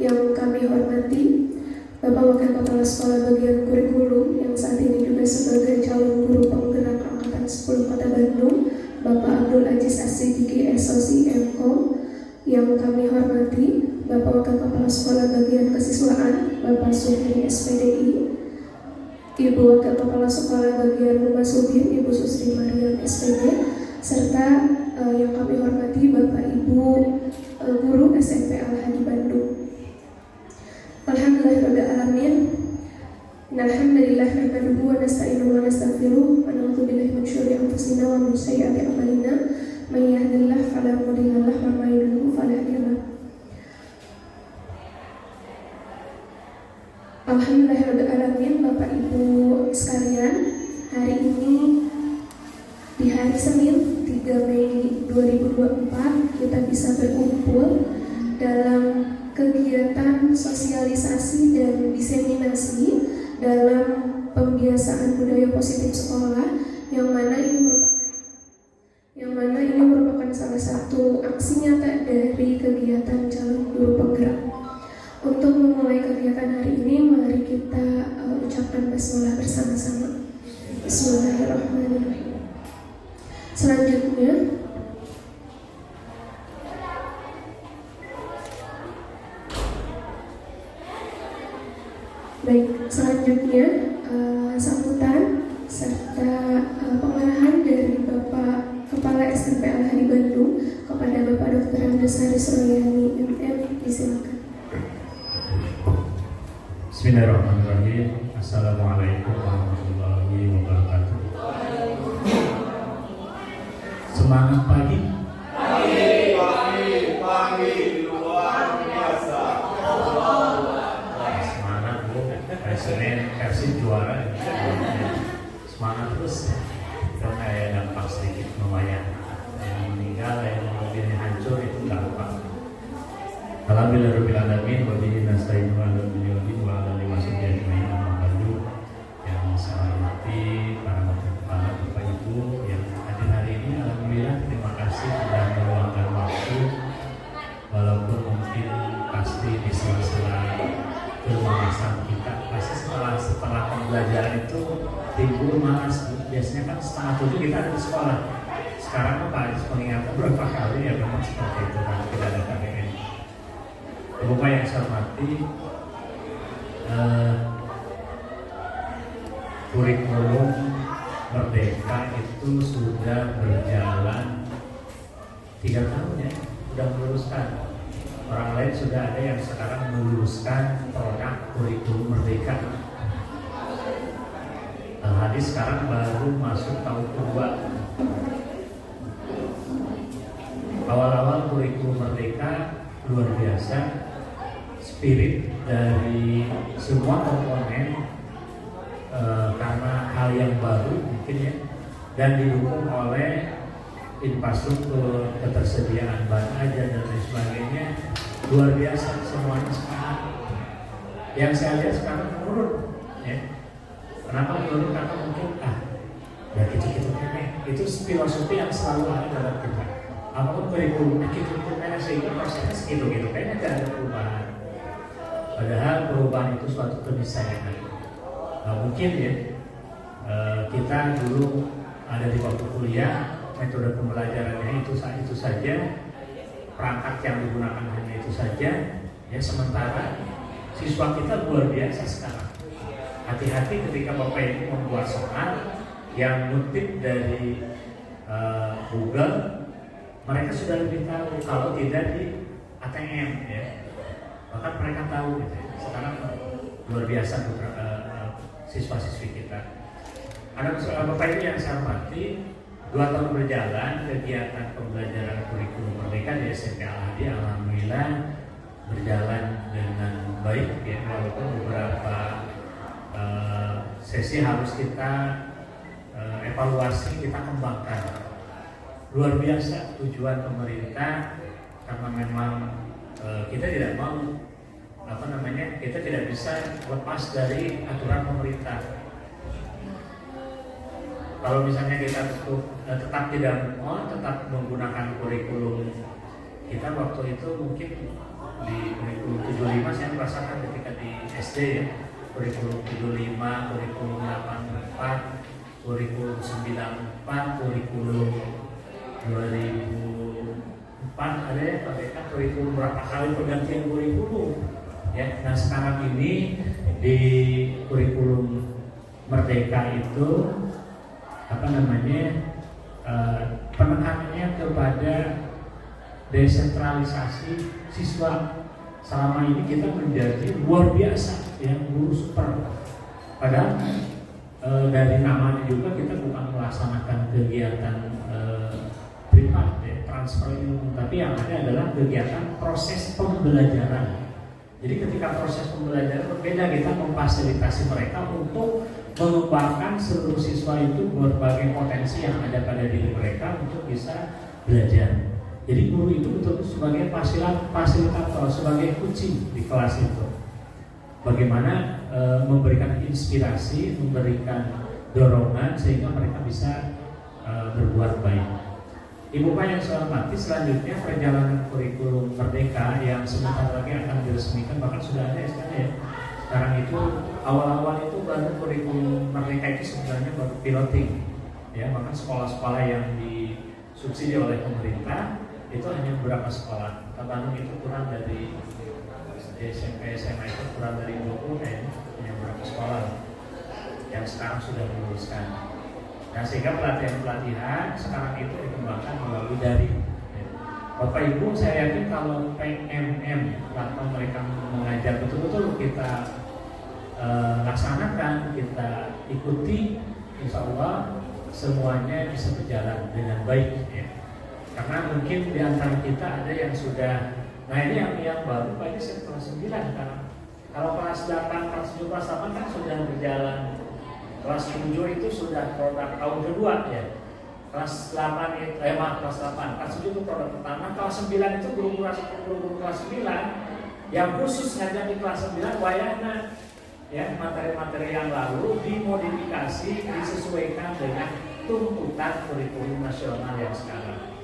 Yang kami hormati Bapak Wakil Kepala Sekolah Bagian Kurikulum yang saat ini juga sebagai calon guru penggerak Angkatan 10 Kota Bandung, Bapak Abdul Aziz As-Siddiqi SOC MKOM. Yang kami hormati Bapak Wakil Kepala Sekolah Bagian Kesiswaan, Bapak Sufri SPDI, Ibu Wakil Kepala Sekolah Bagian Humas Ubin, Ibu Susri Mariam SPD, serta yang kami hormati Bapak Ibu guru SMP Al-Hadi Bandung. Alhamdulillahirrahmanirrahim. Alhamdulillah nahmaduhu wa nasta'inuhu wa nastaghfiruh wa na'udzu billahi min syururi anfusina wa min sayyiati a'malina may yahdihillahu fala mudilla lahu wa may yudlil fala hadiya lahu. Alhamdulillahirrahmanirrahim. Bapak Ibu sekalian, hari ini di hari Senin 3 Mei 2024 kita bisa berkumpul dalam kegiatan sosialisasi dan diseminasi dalam pembiasaan budaya positif sekolah yang mana ini merupakan salah satu aksi nyata dari kegiatan calon guru penggerak. Untuk memulai kegiatan hari ini, mari kita ucapkan basmalah bersama-sama. Bismillahirrahmanirrahim. Selanjutnya sambutan serta pengarahan dari Bapak Kepala SMP Al-Hadi Bandung kepada Bapak Dr. Andes Haris Royani MM, disilakan. Bismillahirrahmanirrahim. Assalamualaikum warahmatullahi wabarakatuh. Semangat pagi. Pagi luar biasa. Semangat Bu. Hari Senin Persib juara. Semangat terus. Kita kayak dampak sedikit lumayan. Yang meninggal, yang mobilnya hancur itu nggak lupa. Alhamdulillahirabbil alamin wa bihi nasta'inu ala dunyati wa ala liwasati ajmain amma ba'du. Yang saya hormati para wakil kepala Bapak Ibu yang hadir hari ini, alhamdulillah terima kasih sudah meluangkan waktu walaupun mungkin pasti di sela-sela kemalasan kita pasti setelah pembelajaran itu timbul malas. Biasanya kan 6:30 kita ada di sekolah. Sekarang apa pengingatkan berapa kali ya memang seperti itu kan tidak ada KBM. Bapak yang saya hormati, kurikulum Merdeka itu sudah berjalan 3 tahun ya, sudah meluluskan. Orang lain sudah ada yang sekarang meluluskan produk kurikulum Merdeka. Al-Hadi sekarang baru masuk tahun kedua. Awal-awal kurikulum Merdeka luar biasa. Spirit dari semua komponen karena hal yang baru mungkin ya, dan didukung oleh infrastruktur, ketersediaan bahan ajar dan lain sebagainya, luar biasa semuanya sekarang. Yang saya lihat sekarang menurun ya. filosofi yang selalu ada dalam kita. Apapun kurikulumnya kita sehingga prosesnya segitu-gitu kayaknya tidak ada perubahan. Padahal perubahan itu suatu keniscayaan. Mungkin ya kita dulu ada di waktu kuliah metode pembelajarannya itu saja, perangkat yang digunakan hanya itu saja. Ya sementara siswa kita luar biasa sekarang. Hati-hati ketika Bapak Ibu membuat soal yang ngutip dari Google, mereka sudah lebih tahu kalau tidak di ATM ya. Bahkan mereka tahu gitu ya. Sekarang luar biasa siswa-siswi kita. Ada Bapak Ibu yang saya hormati, 2 tahun berjalan kegiatan pembelajaran kurikulum merdeka di SMP Al-Hadi alhamdulillah berjalan dengan baik ya, walaupun beberapa sesi harus kita evaluasi, kita kembangkan. Luar biasa tujuan pemerintah karena memang kita tidak mau kita tidak bisa lepas dari aturan pemerintah. Kalau misalnya kita tetap tidak mau tetap menggunakan kurikulum kita waktu itu, mungkin di kurikulum 75 saya merasakan ketika di SD ya, kurikulum 75, kurikulum 84, kurikulum 94, kurikulum 2004 ada ya KPK, kurikulum berapa kali pergantian kurikulum ya. Nah sekarang ini di kurikulum merdeka itu penekanannya kepada desentralisasi siswa. Selama ini kita menjadi luar biasa yang guru super, padahal dari namanya juga kita bukan melaksanakan kegiatan privat ya, transfer ilmu, tapi yang ada adalah kegiatan proses pembelajaran. Jadi ketika proses pembelajaran berbeda, kita memfasilitasi mereka untuk mengembangkan seluruh siswa itu berbagai potensi yang ada pada diri mereka untuk bisa belajar. Jadi guru itu betul sebagai fasilitator, sebagai kucing di kelas itu. Bagaimana memberikan inspirasi, memberikan dorongan sehingga mereka bisa berbuat baik. Ibu Pak yang saya hormati, selanjutnya perjalanan kurikulum merdeka yang sebentar lagi akan diresmikan, bahkan sudah ada SK-nya ya. Sekarang itu awal-awal itu baru kurikulum merdeka itu sebenarnya baru piloting ya, bahkan sekolah-sekolah yang disubsidi oleh pemerintah itu hanya beberapa sekolah. Kota Bandung itu kurang dari SMP SMA itu kurang dari 20 ya, hanya beberapa sekolah yang sekarang sudah meluluskan. Nah sehingga pelatihan-pelatihan sekarang itu dikembangkan melalui daring. Bapak Ibu, saya yakin kalau PMM atau mereka mengajar betul-betul kita laksanakan, kita ikuti, insya Allah semuanya bisa berjalan dengan baik ya. Karena mungkin di antara kita ada yang sudah, nah ini yang baru Pak, ini kelas 9 kan. Kalau kelas 8, kelas 7, kelas 8 kan sudah berjalan. Kelas 7 itu sudah produk tahun kedua ya. Kelas 8 itu, kelas 8, kelas 7 itu produk pertama. Kelas 9 itu guru kelas 9 yang khusus ngajar di kelas 9 wayahna ya, materi-materi yang lalu dimodifikasi, disesuaikan dengan tuntutan kurikulum nasional yang sekarang.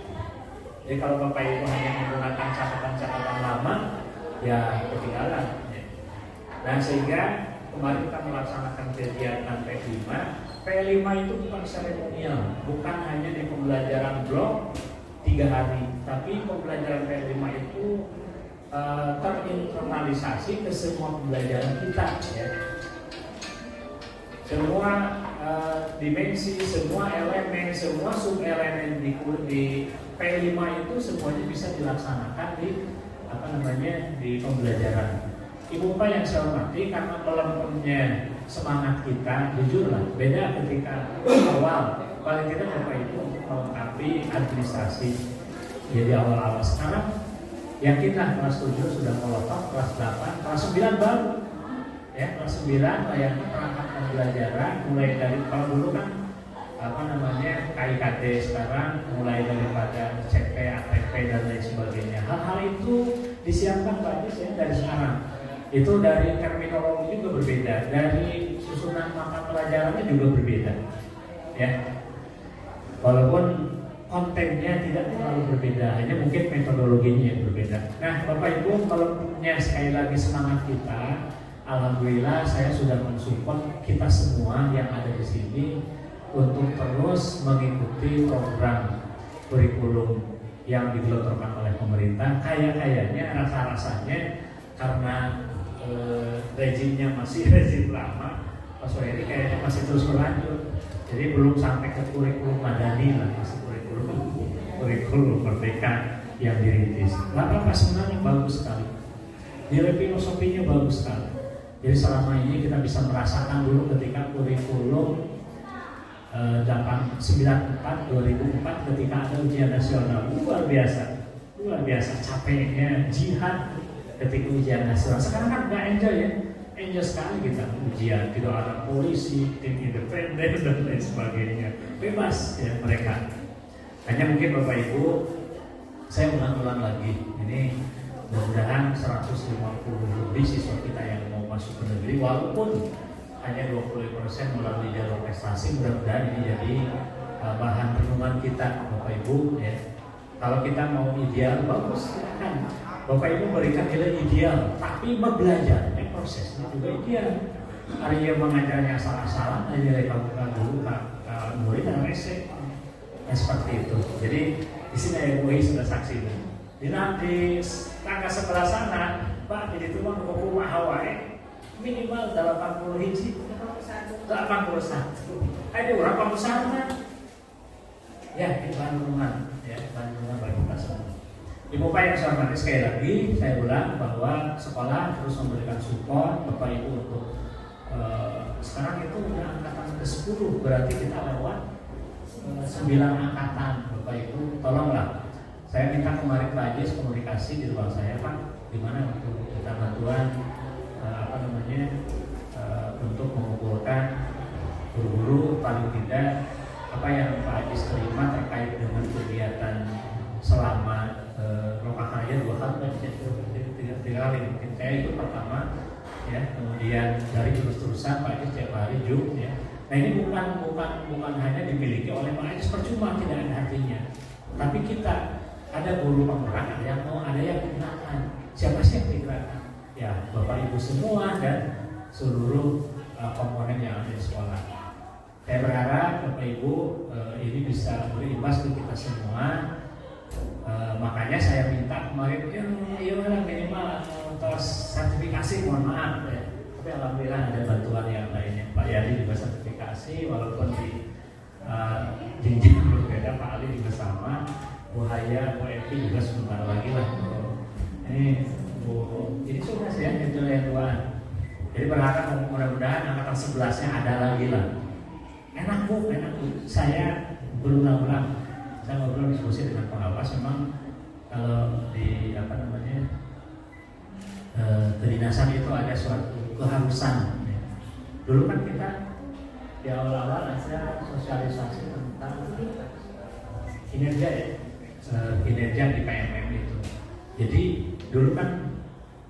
Jadi kalau Bapak Ibu hanya menggunakan catatan-catatan lama ya ketinggalan ya. Dan sehingga kemarin kita melaksanakan kegiatan P5 itu bukan seremonial, bukan hanya di pembelajaran blok 3 hari, tapi pembelajaran P5 itu terinternalisasi ke semua pembelajaran kita ya. Semua dimensi, semua elemen, semua sub-elemen di P5 itu semuanya bisa dilaksanakan di pembelajaran. Ibu Pak yang saya hormati, karena melempemnya semangat kita, jujurlah beda ketika awal paling tidak Bapak Ibu untuk melengkapi administrasi. Jadi awal-awal sekarang yakinlah kelas 7 sudah melotot, kelas 8, kelas 9 baru ya, kelas 9 layaknya perangkat pembelajaran mulai dari, kalau dulu kan KIKT, sekarang mulai daripada CP, ATP dan lain sebagainya. Hal-hal itu disiapkan Pak Jis ya dari sekarang. Itu dari terminologi juga berbeda, dari susunan mata pelajarannya juga berbeda ya. walaupun kontennya tidak terlalu berbeda, hanya mungkin metodologinya yang berbeda. Nah, Bapak Ibu, kalau punya sekali lagi semangat kita, alhamdulillah saya sudah mensupport kita semua yang ada di sini untuk terus mengikuti program kurikulum yang digelontorkan oleh pemerintah. Kayaknya rasa-rasanya karena rezimnya masih rezim lama, Pak Soeri kayaknya masih terus berlanjut. Jadi belum sampai ke kurikulum madani lah, masih kurikulum merdeka yang dirintis. Nggak apa-apa, sebenarnya bagus sekali. Nilai filosofinya bagus sekali. Jadi selama ini kita bisa merasakan dulu ketika kurikulum 2004 ketika ada ujian nasional, luar biasa capeknya jihad ketika ujian nasional. Sekarang kan nggak enjoy sekali kita ujian, tidak ada polisi, tim independen dan lain sebagainya, bebas ya mereka. Hanya mungkin Bapak Ibu, saya ulang lagi, ini mudah-mudahan 150 lebih siswa kita yang mau masuk ke negeri, walaupun hanya 20% melalui jalur prestasi, mudah-mudahan ini jadi bahan renungan kita Bapak Ibu ya. Kalau kita mau ideal, bagus silakan Bapak Ibu berikan nilai ideal, tapi belajarnya prosesnya juga ideal. Ada yang mengajarnya asal-asalan, ada nilai kamu dulu murid dan rese, seperti itu. Jadi di sini MUI sudah saksi. Di nanti tangga sebelah sana, Pak, jadi tuang hukum Hawaii minimal 80 hiji, 81. Ada berapa besar? Ya, di Bandungan, bagi kita semua. Ibu Pak yang saya hormati, sekali lagi saya ulang bahwa sekolah terus memberikan support Bapak Ibu untuk sekarang itu udah angkatan ke-10, berarti kita lewat 9 angkatan. Bapak Ibu tolonglah, saya minta kemarin Pak Ajis komunikasi di ruang saya, Pak, gimana untuk kita bantuan untuk mengumpulkan guru-guru paling tidak apa yang Pak Ajis terima terkait dengan kegiatan selama Lokakarya 2 kali, 3 kali mungkin. Saya itu pertama ya, kemudian dari terus-terusan Pak Ajis setiap hari ya. Nah ini bukan hanya dimiliki oleh Pak Ajis, percuma, tidak ada artinya. Tapi kita ada guru penggerak, ada yang mau, ada yang digunakan. Siapa sih yang digunakan? Ya Bapak Ibu semua dan seluruh komponen yang ada di sekolah. Saya berharap Bapak Ibu ini bisa berimbas ke kita semua. Makanya saya minta kemarin minimal tos sertifikasi, mohon maaf ya. Tapi alhamdulillah ada bantuan yang lainnya. Pak Yadi juga sertifikasi, walaupun di jenjang berbeda. Pak Ali juga sama, Bu Haya, Bu Evi juga sebentar lagi lah. Ini sudah sih ya, itu yang 2. Jadi berharap mudah-mudahan angkatan 11-nya ada lagi lah. Enak bu. Saya berulang-ulang, saya ngobrol diskusi dengan pengawas, memang kalau di kedinasan itu ada suatu keharusan. Dulu kan kita di awal-awal ada sosialisasi tentang kinerja kinerja di PMM itu. Jadi dulu kan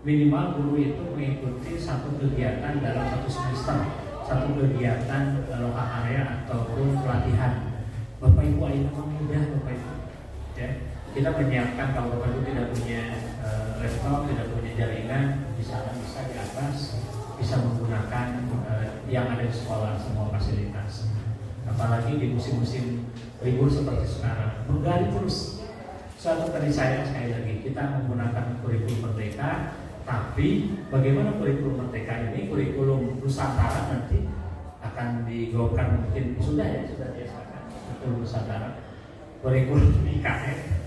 minimal guru itu mengikuti satu kegiatan dalam satu semester, satu kegiatan lokakarya ataupun pelatihan. Bapak Ibu ayo mudah Bapak Ibu ya. Kita menyiapkan, kalau Bapak Ibu tidak punya laptop, tidak punya jaringan, bisa di atas, bisa menggunakan yang ada di sekolah, semua fasilitas. Apalagi di musim-musim libur seperti sekarang, menggali terus. Suatu tadi saya sekali lagi, kita menggunakan kurikulum merdeka. Tapi bagaimana kurikulum merdeka ini, kurikulum Nusantara nanti akan digaungkan, mungkin sudah diasakan kurikulum Nusantara, kurikulum IKN.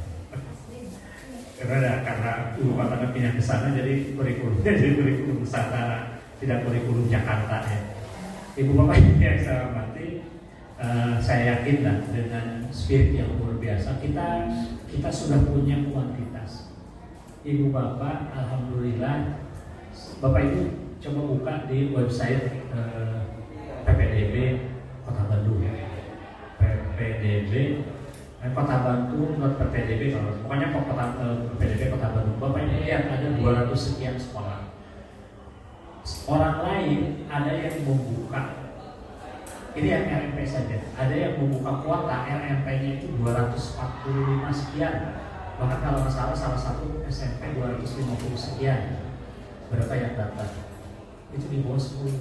Karena ibu kota pindah ke sana, jadi kurikulumnya jadi kurikulum Nusantara, tidak kurikulum Jakarta ya. Ibu bapak yang saya hormati, saya yakin lah dengan spirit yang luar biasa kita sudah punya kuantitas. Ibu bapak, alhamdulillah, bapak ibu coba buka di website PPDB Kota Bandung ya. PPDB Kota Bandung .ppdb, pokoknya PPDB Kota Bandung. Bapak ini lihat ada 200 sekian sekolah. Orang lain ada yang membuka Ini yang RMP saja. Ada yang membuka kuota RMP-nya itu 245 sekian. Bahkan kalau nggak salah satu SMP 250 sekian. Berapa yang daftar? Itu di bawah 10.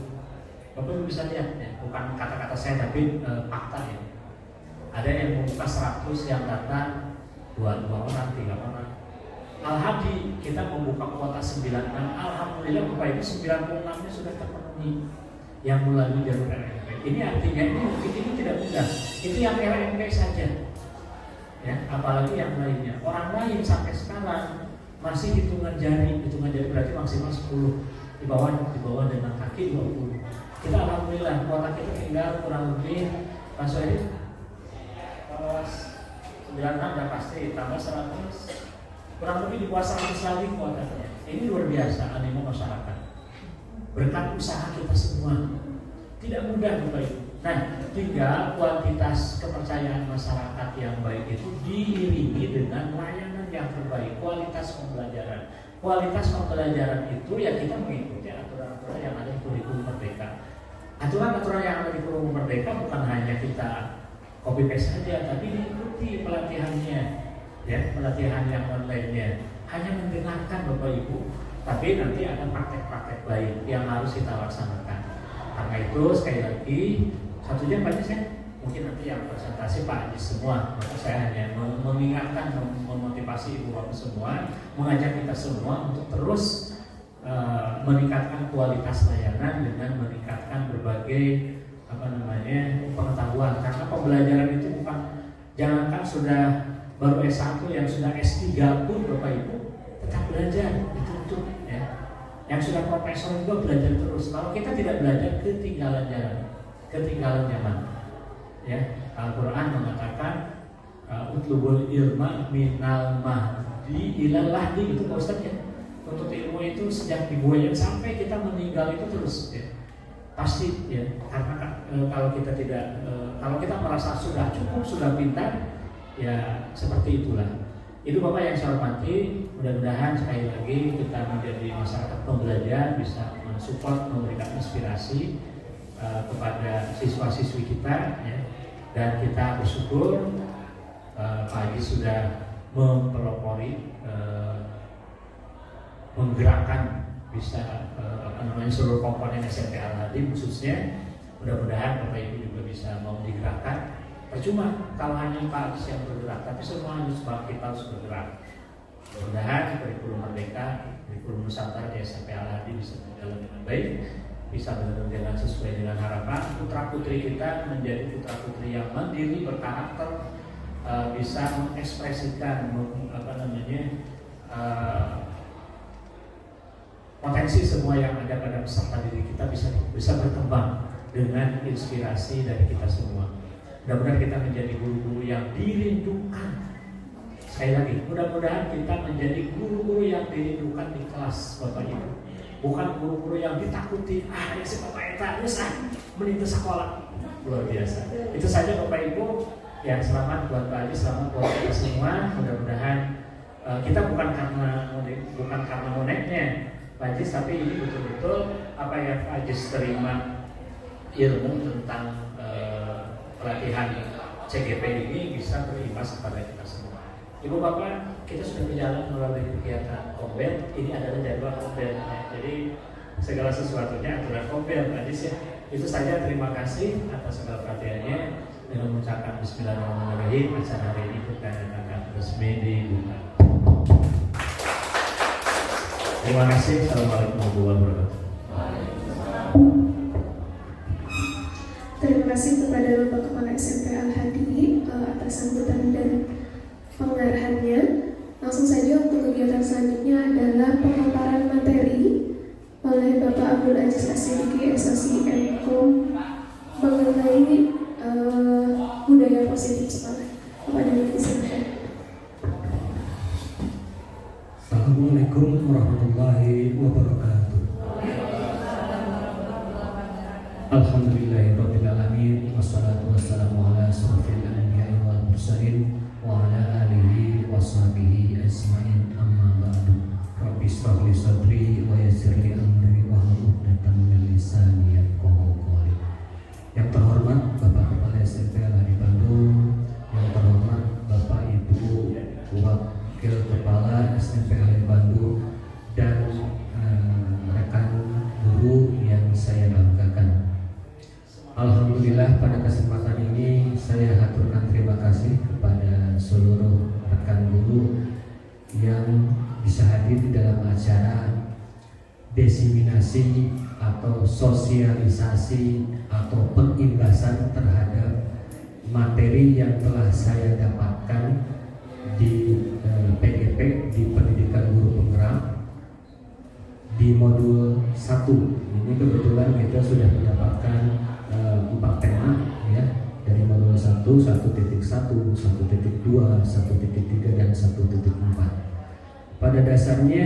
Bapak bisa lihat ya, bukan kata-kata saya tapi fakta ya. Ada yang membuka 100 yang daftar 2 orang, 3 orang. Al-Hadi kita membuka kuota 96. Alhamdulillah Bapak Ibu 96-nya sudah terpenuhi yang melalui jalur RMP. Ini artinya ini tidak mudah. Itu yang RMP saja. Ya, apalagi yang lainnya. Orang lain sampai sekarang masih hitungan jari berarti maksimal 10. Di bawah dengan kaki 20. Kita alhamdulillah kuota kita tinggal kurang lebih Pak Soedi 96 udah pasti tambah 100. Kurang lebih di bawah 100 lagi kuotanya. Ini luar biasa animo masyarakat. Berkat usaha kita semua. Tidak mudah Bapak Ibu. Nah, tinggal kuantitas kepercayaan masyarakat yang baik itu diiringi dengan layanan yang terbaik, kualitas pembelajaran. Kualitas pembelajaran itu ya kita mengikuti aturan-aturan yang ada di kurikulum Merdeka. Aturan-aturan yang ada di kurikulum Merdeka bukan hanya kita copy paste saja, tapi diikuti pelatihannya, ya pelatihan yang online-nya. Hanya mendengarkan Bapak Ibu, tapi nanti ada praktek-praktek baik yang harus kita laksanakan. Karena itu sekali lagi 1 jam banyak saya mungkin nanti yang presentasi Pak Haji semua, maka saya hanya mengingatkan, memotivasi Ibu Bapak semua, mengajak kita semua untuk terus meningkatkan kualitas layanan dengan meningkatkan berbagai pengetahuan. Karena pembelajaran itu bukan jangankan sudah baru S1 yang sudah S3 pun Bapak Ibu tetap belajar dituntut ya. Yang sudah profesor juga belajar terus. Kalau kita tidak belajar ketinggalan jalan, ketinggalan zaman. Ya, Al-Quran mengatakan utlubul ilma minal mahdi ilal lahdi gitu Pak Ustaz ya. Untuk ilmu itu sejak dibuayan sampai kita meninggal itu terus ya. Pasti ya. Karena kalau kita tidak kalau kita merasa sudah cukup, sudah pintar ya seperti itulah. Itu Bapak yang saya hormati, mudah-mudahan sekali lagi kita menjadi masyarakat pembelajar bisa mensupport, memberikan inspirasi kepada siswa-siswi kita ya. Dan kita bersyukur Pak Haji sudah mempelopori menggerakkan bisa seluruh komponen SMP Al-Hadi khususnya. Mudah-mudahan Bapak Ibu juga bisa mau digerakkan. Percuma kalau hanya Pak Haji yang bergerak, tapi semua harus kita harus bergerak. Mudah-mudahan kurikulum Merdeka, kurikulum Nusantara di SMP Al-Hadi bisa berjalan dengan baik, bisa berjalan sesuai dengan harapan. Putra-putri kita menjadi putra-putri yang mandiri, berkarakter, bisa mengekspresikan potensi semua yang ada pada peserta didik kita bisa berkembang dengan inspirasi dari kita semua. Mudah-mudahan kita menjadi guru-guru yang dirindukan. Sekali lagi, mudah-mudahan kita menjadi guru-guru yang dirindukan di kelas Bapak Ibu. Bukan guru-guru yang ditakuti, ya si Bapak Eta, menit sekolah. Luar biasa. Itu saja Bapak Ibu. Ya, selamat buat Pak Haji, selamat buat kita semua. Mudah-mudahan kita bukan karena monetnya Pak Haji, tapi ini betul-betul apa yang Pak Haji terima ilmu tentang pelatihan CGP ini bisa berimbas kepada kita semua. Ibu Bapak, kita sudah berjalan melalui kegiatan Kombel. Ini adalah jadwal Kombel. Jadi segala sesuatunya aturan Kombel, Pak Haji ya. Itu saja, terima kasih atas segala perhatiannya. Dengan mengucapkan Bismillahirrahmanirrahim, acara hari ini kita akan resmi dibuka. Terima kasih. Assalamualaikum warahmatullahi wabarakatuh. Terima kasih kepada Bapak Kepala SMP Al-Hadi atas sambutan dan pengarahannya. Langsung saja untuk kegiatan selanjutnya adalah pemaparan materi oleh Bapak Abdul Aziz Asidiki, SLC MKOM, mengenai budaya positif sekolah. Bapak dan Ibu silakan. Assalamualaikum warahmatullahi wabarakatuh. Alhamdulillahirabbil alamin, wassalatu wassalamu ala asrofil anbiya'i wal mursalin wa ala alihi washabihi ajmain, amma ba'du. Rabbi shrah li sadri wa yassir li amri wahlul 'uqdatam min lisani yafqahu qawli. Yang terhormat Alhamdulillah pada kesempatan ini saya haturkan terima kasih kepada seluruh rekan guru yang bisa hadir di dalam acara diseminasi atau sosialisasi atau pengimbasan terhadap materi yang telah saya dapatkan di PGP di Pendidikan Guru Penggerak di modul 1. Ini kebetulan kita sudah mendapatkan 4 tema ya, dari modul 1, 1.1, 1.2, 1.3 dan 1.4. Pada dasarnya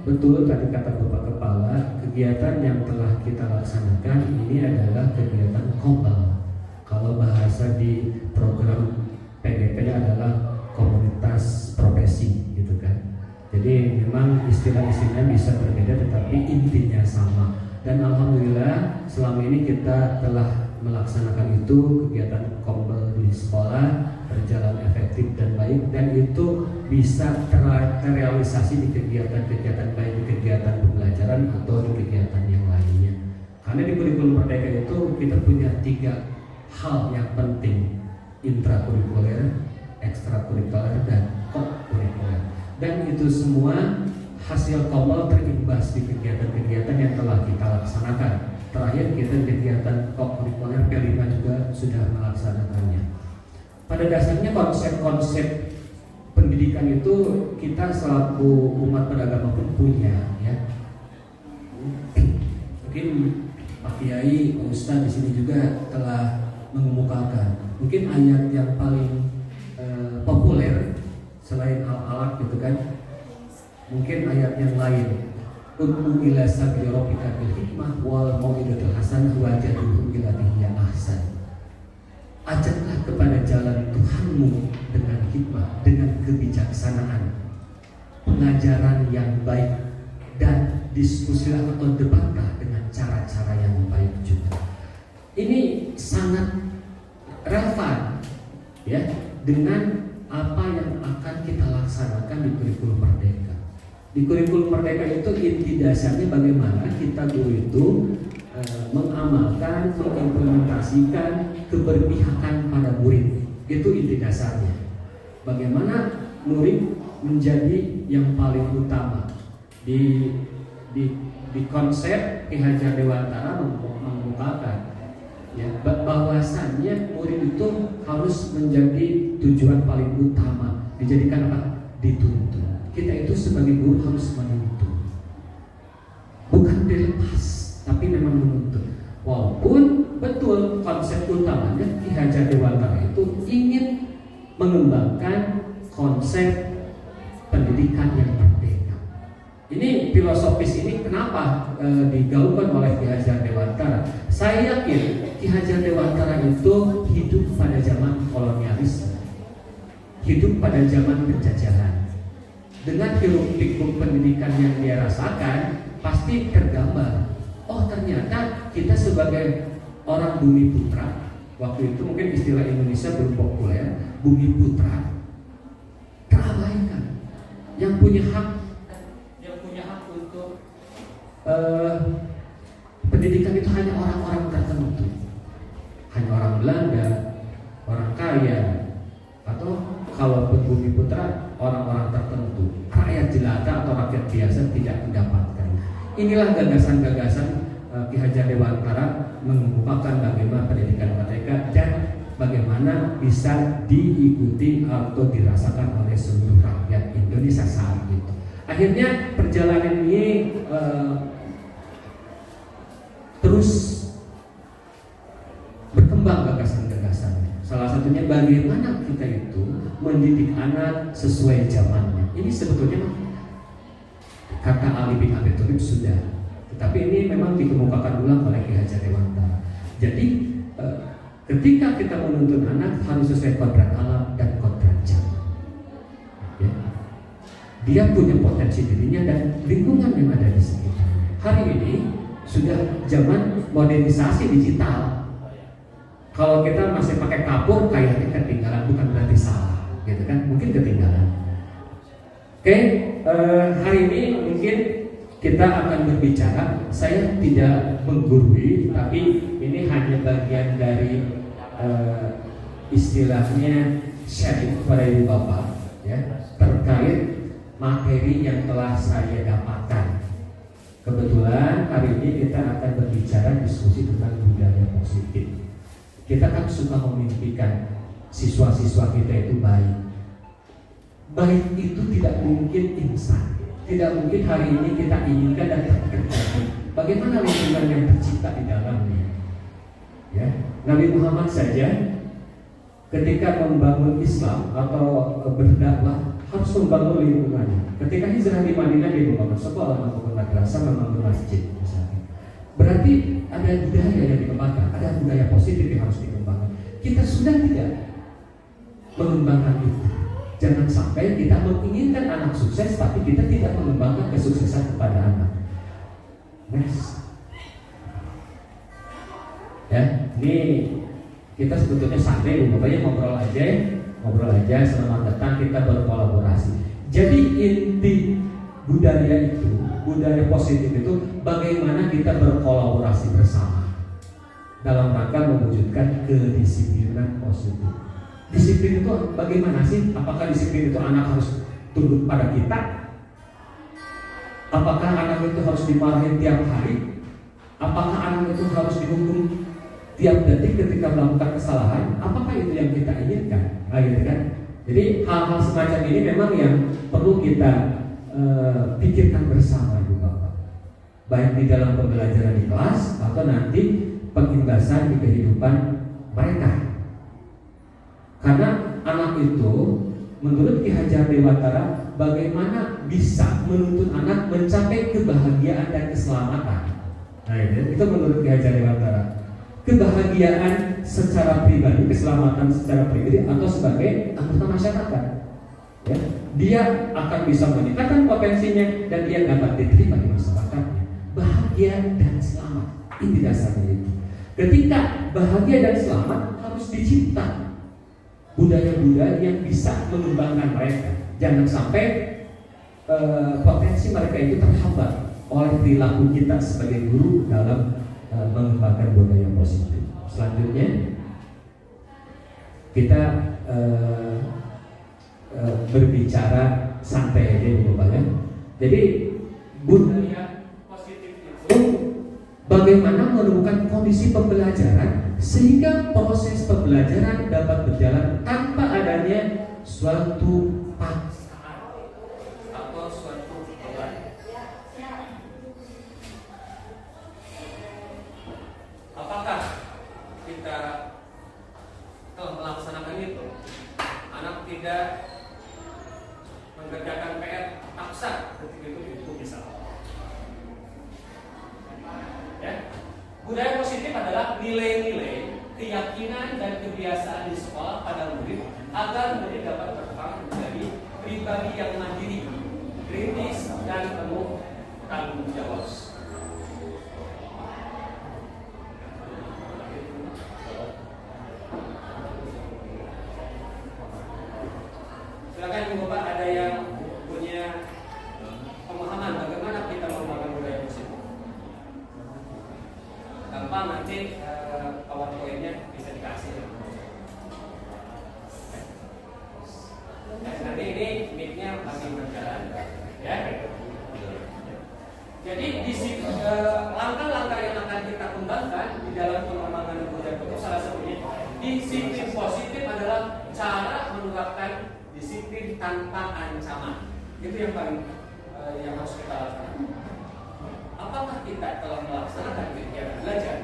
betul tadi kata Bapak Kepala, kegiatan yang telah kita laksanakan ini adalah kegiatan kobal. Kalau bahasa di program PGP adalah komunitas profesi gitu kan. Jadi memang istilah-istilahnya bisa berbeda tetapi intinya sama. Dan alhamdulillah selama ini kita telah melaksanakan itu, kegiatan kobal di sekolah berjalan efektif dan baik, dan itu bisa terrealisasi di kegiatan-kegiatan baik di kegiatan pembelajaran atau di kegiatan yang lainnya. Karena di kurikulum Merdeka itu kita punya 3 hal yang penting: intrakurikuler, ekstrakurikuler, dan kokurikuler. Dan itu semua hasil kobal terimbas di kegiatan-kegiatan yang telah kita laksanakan. Terakhir kita kegiatan kokurikuler P5 juga sudah melaksanakannya. Pada dasarnya konsep-konsep pendidikan itu kita selaku umat beragama pun punya ya. Mungkin Pak Kiai, Pak Ustadz di sini juga telah mengemukakan. Mungkin ayat yang paling populer selain al-alaq gitu kan, mungkin ayat yang lain. Ud'u ila sabili rabbika bil hikmah wal mau'izatil hasanah wajadilhum billati hiya ahsan. Ajaklah kepada jalan Tuhanmu dengan hikmah, dengan kebijaksanaan, pengajaran yang baik, dan diskusilah atau debatlah dengan cara-cara yang baik juga. Ini sangat relevan ya dengan apa yang akan kita laksanakan di kurikulum Merdeka. Di kurikulum Merdeka itu inti dasarnya bagaimana kita guru itu mengamalkan, mengimplementasikan keberpihakan pada murid. Itu inti dasarnya. Bagaimana murid menjadi yang paling utama. Di konsep Ki Hajar Dewantara mengemukakan ya, bahwasannya murid itu harus menjadi tujuan paling utama. Dijadikan apa? Dituntun. Kita itu sebagai guru harus menuntun, bukan dilepas, tapi memang menuntun. Walaupun betul konsep utamanya Ki Hajar Dewantara itu ingin mengembangkan konsep pendidikan yang merdeka. Ini filosofis ini kenapa digaungkan oleh Ki Hajar Dewantara? Saya yakin Ki Hajar Dewantara itu hidup pada zaman kolonialisme, hidup pada zaman penjajahan. Dengan hiruk-pikuk pendidikan yang dia rasakan, pasti tergambar. Oh ternyata kita sebagai orang bumi putra, waktu itu mungkin istilah Indonesia belum populer, bumi putra, terabaikan. Yang punya hak untuk pendidikan itu hanya orang-orang tertentu, hanya orang Belanda, orang kaya, atau kalau bumi putra orang-orang tertentu, rakyat jelata atau rakyat biasa tidak mendapatkan. Inilah gagasan-gagasan Ki Hajar Dewantara mengemukakan bagaimana pendidikan merdeka dan bagaimana bisa diikuti atau dirasakan oleh seluruh rakyat Indonesia saat itu. Akhirnya perjalanan ini terus berkembang gagasan-gagasannya. Salah satunya bagaimana kita itu mendidik anak sesuai zamannya. Ini sebetulnya kata Ali bin Abi Thalib sudah, tetapi ini memang dikemukakan ulang oleh Ki Hajar Dewantara. Jadi ketika kita menuntun anak harus sesuai kodrat alam dan kodrat zaman. Ya. Dia punya potensi dirinya dan lingkungan yang ada di sekitarnya. Hari ini sudah zaman modernisasi digital. Kalau kita masih pakai kapur, kayaknya ketinggalan, bukan berarti salah, gitu kan? Mungkin ketinggalan. Oke, hari ini mungkin kita akan berbicara. Saya tidak menggurui, tapi ini hanya bagian dari istilahnya sharing kepada ibu bapak, ya, terkait materi yang telah saya dapatkan. Kebetulan hari ini kita akan berbicara diskusi tentang budaya positif. Kita kan suka memimpikan siswa-siswa kita itu baik. Baik itu tidak mungkin instan. Tidak mungkin hari ini kita inginkan dan terjadi. Bagaimana lingkungan yang tercipta di dalamnya? Ya, Nabi Muhammad saja ketika membangun Islam atau berdakwah harus membangun lingkungannya. Ketika hijrah di Madinah dia membangun sekolah, membangun madrasah, membangun masjid misalnya. Berarti ada budaya yang dikembangkan, ada budaya positif yang harus dikembangkan. Kita sudah tidak mengembangkan itu. Jangan sampai kita menginginkan anak sukses tapi kita tidak mengembangkan kesuksesan kepada anak. Next. Ya, ini kita sebetulnya santai, Bapaknya ngobrol aja, selamat datang, kita berkolaborasi. Jadi inti budaya itu, budaya positif itu bagaimana kita berkolaborasi bersama dalam rangka mewujudkan kedisiplinan positif. Disiplin itu bagaimana sih? Apakah disiplin itu anak harus tunduk pada kita? Apakah anak itu harus dimarahin tiap hari? Apakah anak itu harus dihukum tiap detik ketika melakukan kesalahan? Apakah itu yang kita inginkan? Nah, gitu kan? Jadi hal-hal semacam ini memang yang perlu kita pikirkan bersama, Ibu Bapak. Baik di dalam pembelajaran di kelas atau nanti pengimbasan di kehidupan mereka. Karena anak itu menurut Ki Hajar Dewantara bagaimana bisa menuntun anak mencapai kebahagiaan dan keselamatan. Nah, itu menurut Ki Hajar Dewantara. Kebahagiaan secara pribadi, keselamatan secara pribadi atau sebagai anggota masyarakat. Ya, dia akan bisa meningkatkan potensinya dan dia dapat diterima di masyarakatnya. Bahagia dan selamat, ini dasarnya itu. Ketika bahagia dan selamat harus dicipta budaya-budaya yang bisa mengembangkan mereka. Jangan sampai potensi mereka itu terhambat oleh perilaku kita sebagai guru dalam mengembangkan budaya positif. Selanjutnya kita berbicara santai aja Ibu Bapak ya. Jadi budaya positif itu bagaimana menemukan kondisi pembelajaran sehingga proses pembelajaran dapat berjalan tanpa adanya suatu paksaan atau suatu beban. Apakah kita telah melaksanakan itu? Anak tidak mengerjakan PR paksa ketika itu bisa. Ya. Budaya positif adalah nilai-nilai, keyakinan dan kebiasaan di sekolah pada murid agar murid dapat berkembang menjadi pribadi yang mandiri, kritis dan penuh tanggung jawab. Silakan Ibu Bapak, ada yang punya pemahaman bagaimana kita membangun budaya positif? Gampang, nanti PowerPoint-nya bisa dikasih. Nanti ini mic-nya masih berjalan, ya. Jadi langkah-langkah yang akan kita kembangkan di dalam pengembangan budaya positif salah satunya disiplin positif adalah cara menerapkan disiplin tanpa ancaman. Itu yang paling yang harus kita lakukan. Apakah kita telah melaksanakan kegiatan belajar?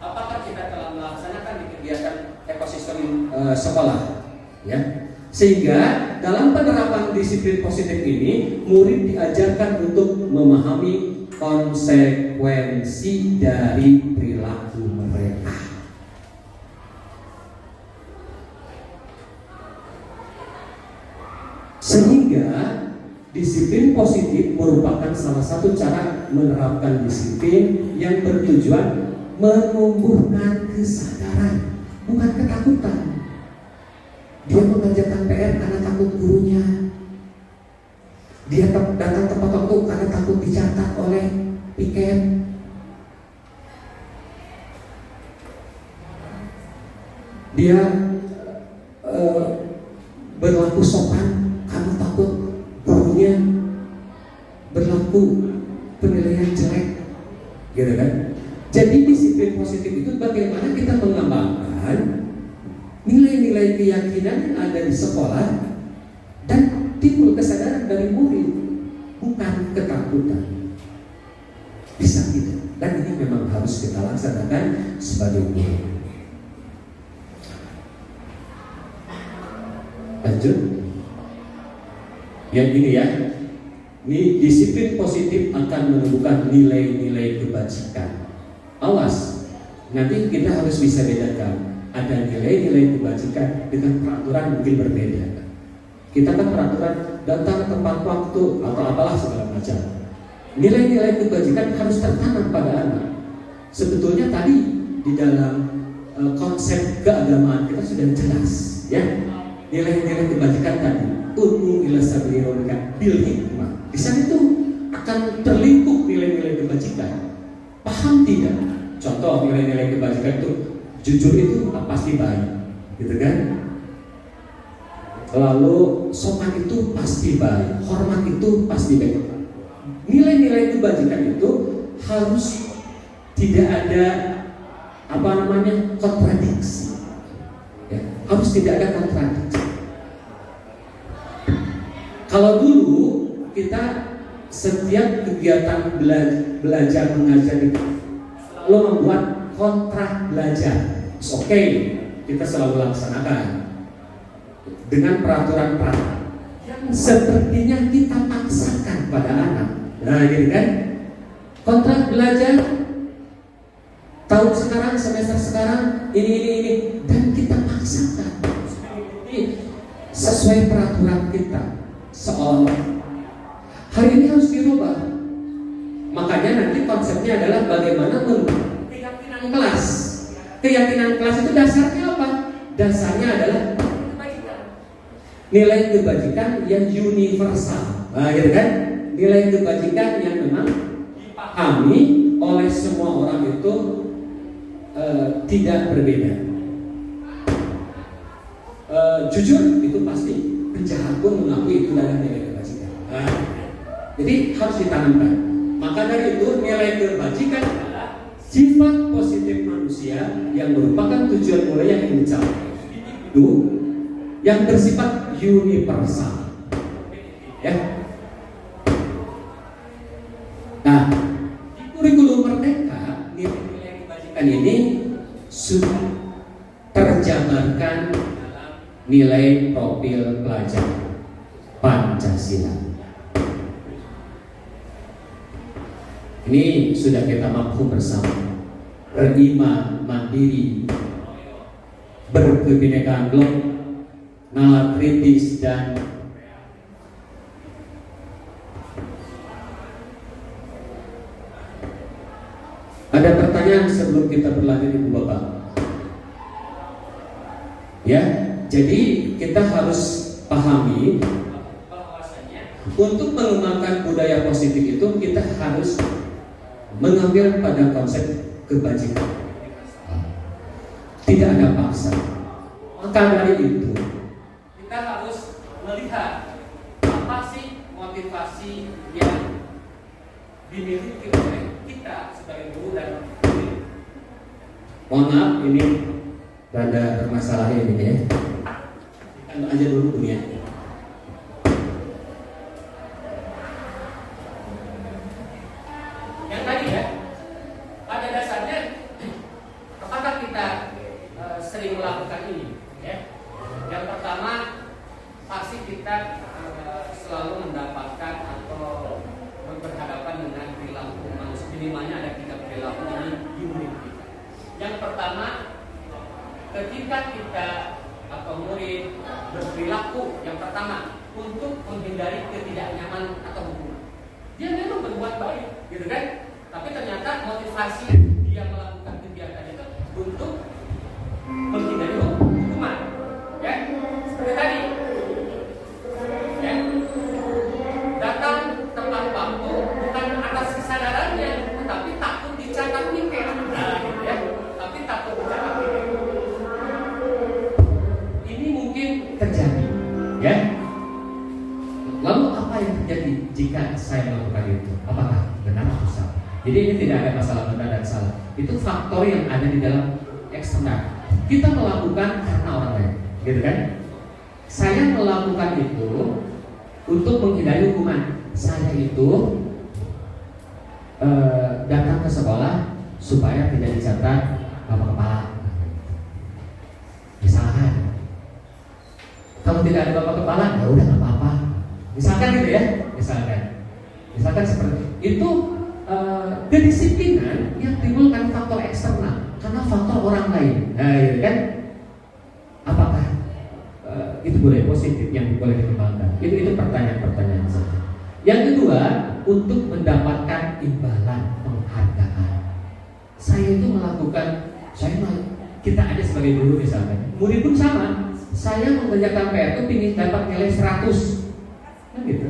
Apakah kita telah melaksanakan di kegiatan ekosistem sekolah? Ya, sehingga dalam penerapan disiplin positif ini, murid diajarkan untuk memahami konsekuensi dari perilaku mereka. Sehingga disiplin positif merupakan salah satu cara menerapkan disiplin yang bertujuan menumbuhkan kesadaran, bukan ketakutan. Dia mengerjakan PR karena takut gurunya. Dia datang tepat waktu karena takut dicatat oleh piket. Dia berlaku sopan karena takut gurunya berlaku penilaian jelek, gitu kan? Jadi disiplin positif itu bagaimana kita mengembangkan nilai-nilai keyakinan yang ada di sekolah dan timbul kesadaran dari murid, bukan ketakutan. Bisa tidak? Dan ini memang harus kita laksanakan sebagai guru. Lanjut. Yang ini ya. Ini disiplin positif akan menumbuhkan nilai-nilai kebajikan. Awas, nanti kita harus bisa bedakan. Ada nilai-nilai kebajikan dengan peraturan mungkin berbeda. Kita kan peraturan datang tepat waktu atau apalah segala macam. Nilai-nilai kebajikan harus tertanam pada anak. Sebetulnya tadi di dalam konsep keagamaan kita sudah jelas, ya. Nilai-nilai kebajikan tadi, ud'u ila sabili rabbika bil hikmah. Di sana itu akan terlingkup nilai-nilai kebajikan. Paham tidak? Contoh nilai-nilai kebajikan itu jujur itu pasti baik, gitu kan? Lalu sopan itu pasti baik, hormat itu pasti baik. Nilai-nilai kebajikan itu harus tidak ada kontradiksi. Ya, harus tidak ada kontradiksi. Kalau dulu kita setiap kegiatan belajar mengajar itu selalu membuat kontrak belajar. Oke, kita selalu laksanakan dengan peraturan-peraturan yang sepertinya kita paksakan pada anak. Nah, gitu kan? Kontrak belajar tahun sekarang, semester sekarang, ini dan kita paksakan sesuai peraturan kita. Seolah hari ini harus dirubah. Makanya nanti konsepnya adalah bagaimana keyakinan kelas. Keyakinan kelas itu dasarnya apa? Dasarnya adalah kebajikan. Nilai kebajikan yang universal. Nah, gitu kan? Nilai kebajikan yang memang dipahami oleh semua orang itu tidak berbeda. Jujur itu pasti, penjahat pun mengakui itu adalah nilai kebajikan. Nah, jadi harus ditanamkan. Maka dari itu nilai kebajikan adalah sifat positif manusia yang merupakan tujuan mulia yang ingin dicapai itu yang bersifat universal. Ya. Nah, di kurikulum Merdeka nilai-nilai kebajikan ini sudah terjabarkan dalam nilai profil pelajar Pancasila. Ini sudah kita mampu bersama. Beriman mandiri, berkebinekaan global, nalar kritis dan ada pertanyaan sebelum kita berlanjut, Ibu Bapak? Ya, jadi kita harus pahami bahwasanya untuk mengembangkan budaya positif itu kita harus mengambil pada konsep kebajikan. Tidak ada paksa. Maka dari itu kita harus melihat apa sih motivasi yang dimiliki oleh kita sebagai guru dan murid. Mohon maaf, ini rada bermasalah ini ya. Kita aja dulu ya. Yang tadi ya, pada dasarnya apakah kita sering melakukan ini? Ya. Yang pertama pasti kita selalu mendapatkan atau berhadapan dengan perilaku manusia. Minimalnya ada 3 perilaku ini di murid kita. Yang pertama, ketika kita atau murid berperilaku yang pertama untuk menghindari ketidaknyamanan atau hukuman. Dia memang berbuat baik, gitu kan? Tapi ternyata motivasi dia melakukan kegiatan itu untuk menghindari hukuman, ya? Seperti tadi, ya? Data terjadi, ya. Lalu apa yang terjadi jika saya melakukan itu? Apakah benar atau salah? Jadi ini tidak ada masalah benar dan salah. Itu faktor yang ada di dalam eksternal. Kita melakukan karena orang lain, gitu kan? Saya melakukan itu untuk menghindari hukuman. Saya itu datang ke sekolah supaya tidak dicatat bapak kepala. Misalkan, kalau tidak ada bapak kepala, ya udah nggak apa-apa. Misalkan gitu ya, misalkan seperti itu. Kedisiplinan yang timbul karena faktor eksternal, karena faktor orang lain. Nah, gitu kan? Apakah itu boleh positif yang boleh dikembangkan? Itu pertanyaan saja. Yang kedua, untuk mendapatkan imbalan penghargaan. Saya itu melakukan, kita ada sebagai guru misalnya, murid pun sama. Saya mengerjakan PR itu ingin dapat nilai 100, kan gitu.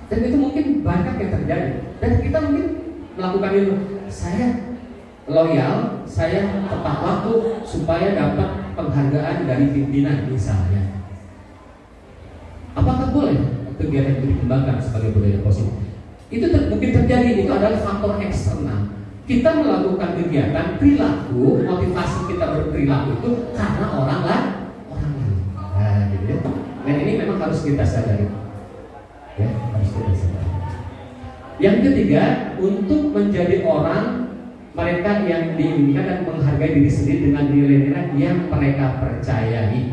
Dan itu mungkin banyak yang terjadi. Dan kita mungkin melakukan itu. Saya loyal, saya tepat waktu supaya dapat penghargaan dari pimpinan misalnya. Apakah boleh kegiatan itu dikembangkan sebagai budaya positif? Itu mungkin terjadi, itu adalah faktor eksternal. Kita melakukan kegiatan perilaku, motivasi kita berperilaku itu karena orang lain. Nah, gitu ya. Dan ini memang harus kita sadari. Ya, harus kita sadari. Yang ketiga, untuk menjadi orang mereka yang diinginkan dan menghargai diri sendiri dengan nilai-nilai yang mereka percayai.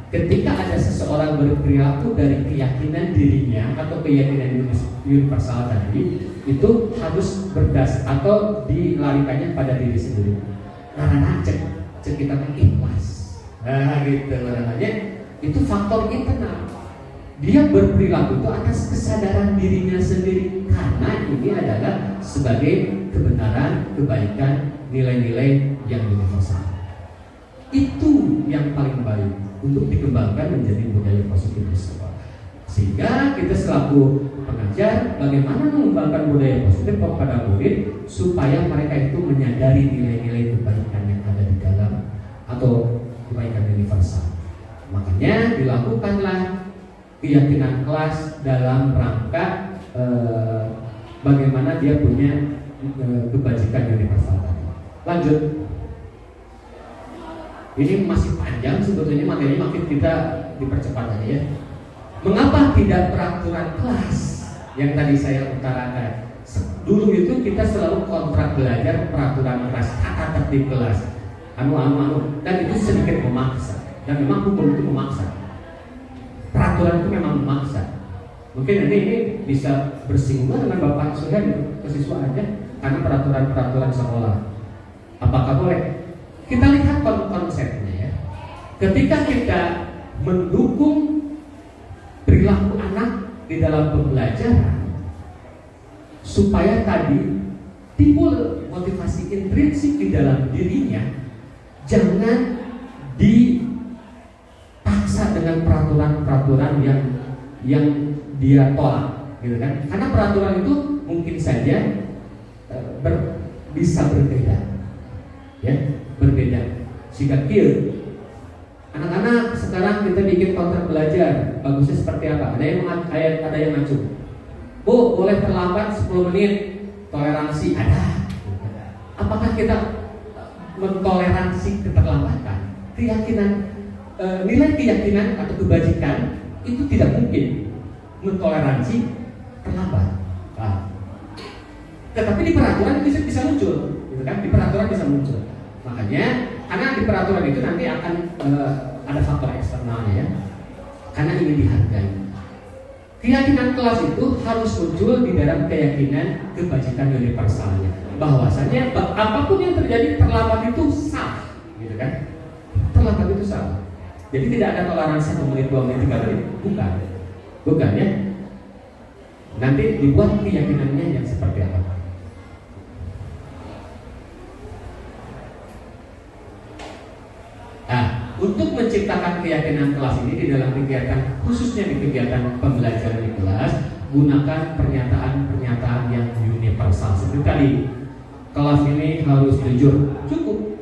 Ketika ada seseorang berperilaku dari keyakinan dirinya atau keyakinan universal tadi, itu harus berdasar atau dilarikannya pada diri sendiri. Karena cek kita ikhlas. Nah, gitu namanya. Itu faktor internal. Dia berperilaku itu atas kesadaran dirinya sendiri, karena ini adalah sebagai kebenaran, kebaikan, nilai-nilai yang universal. Itu yang paling baik untuk dikembangkan menjadi budaya positif di sekolah. Sehingga kita selaku pengajar bagaimana mengembangkan budaya positif kepada murid supaya mereka itu menyadari nilai-nilai kebaikan yang ada di dalam atau kebaikan universal. Makanya dilakukanlah keyakinan kelas dalam rangka bagaimana dia punya kebajikan universal tadi. Lanjut. Ini masih panjang sebetulnya materinya, makin kita dipercepat aja ya. Mengapa tidak peraturan kelas yang tadi saya utarakan? Dulu itu kita selalu kontrak belajar peraturan kelas, tata tertib kelas, dan itu sedikit memaksa. Dan memang hukum itu memaksa. Peraturan itu memang memaksa. Mungkin ini bisa bersinggungan dengan Bapak Suhen ke siswa aja, karena peraturan sekolah. Apakah boleh? Kita lihat konsepnya ya. Ketika kita mendukung perilaku anak di dalam pembelajaran supaya tadi timbul motivasi intrinsik di dalam dirinya, jangan dipaksa dengan peraturan-peraturan yang dia tolak, gitu kan? Karena peraturan itu mungkin saja bisa berbeda, ya, berbeda. Jika anak-anak sekarang kita bikin kontrak belajar, bagusnya seperti apa? Ada yang ngacu. Bu, boleh terlambat 10 menit, toleransi ada. Apakah kita mentoleransi keterlambatan? Nilai keyakinan atau kebajikan itu tidak mungkin mentoleransi terlambat. Tetapi di peraturan itu bisa muncul, gitu kan? Di peraturan bisa muncul. Makanya, karena di peraturan itu nanti akan ada faktor eksternalnya ya, karena ingin dihargai. Keyakinan kelas itu harus muncul di dalam keyakinan kebajikan universalnya, bahwasanya apapun yang terjadi terlambat itu salah, gitu kan? Terlambat itu salah. Jadi tidak ada toleransi 1 menit, 2 menit, 3 menit, bukan ya. Nanti dibuat keyakinannya yang seperti apa. Untuk menciptakan keyakinan kelas ini di dalam kegiatan, khususnya di kegiatan pembelajaran di kelas, gunakan pernyataan-pernyataan yang universal. Seperti tadi, kelas ini harus jujur, cukup,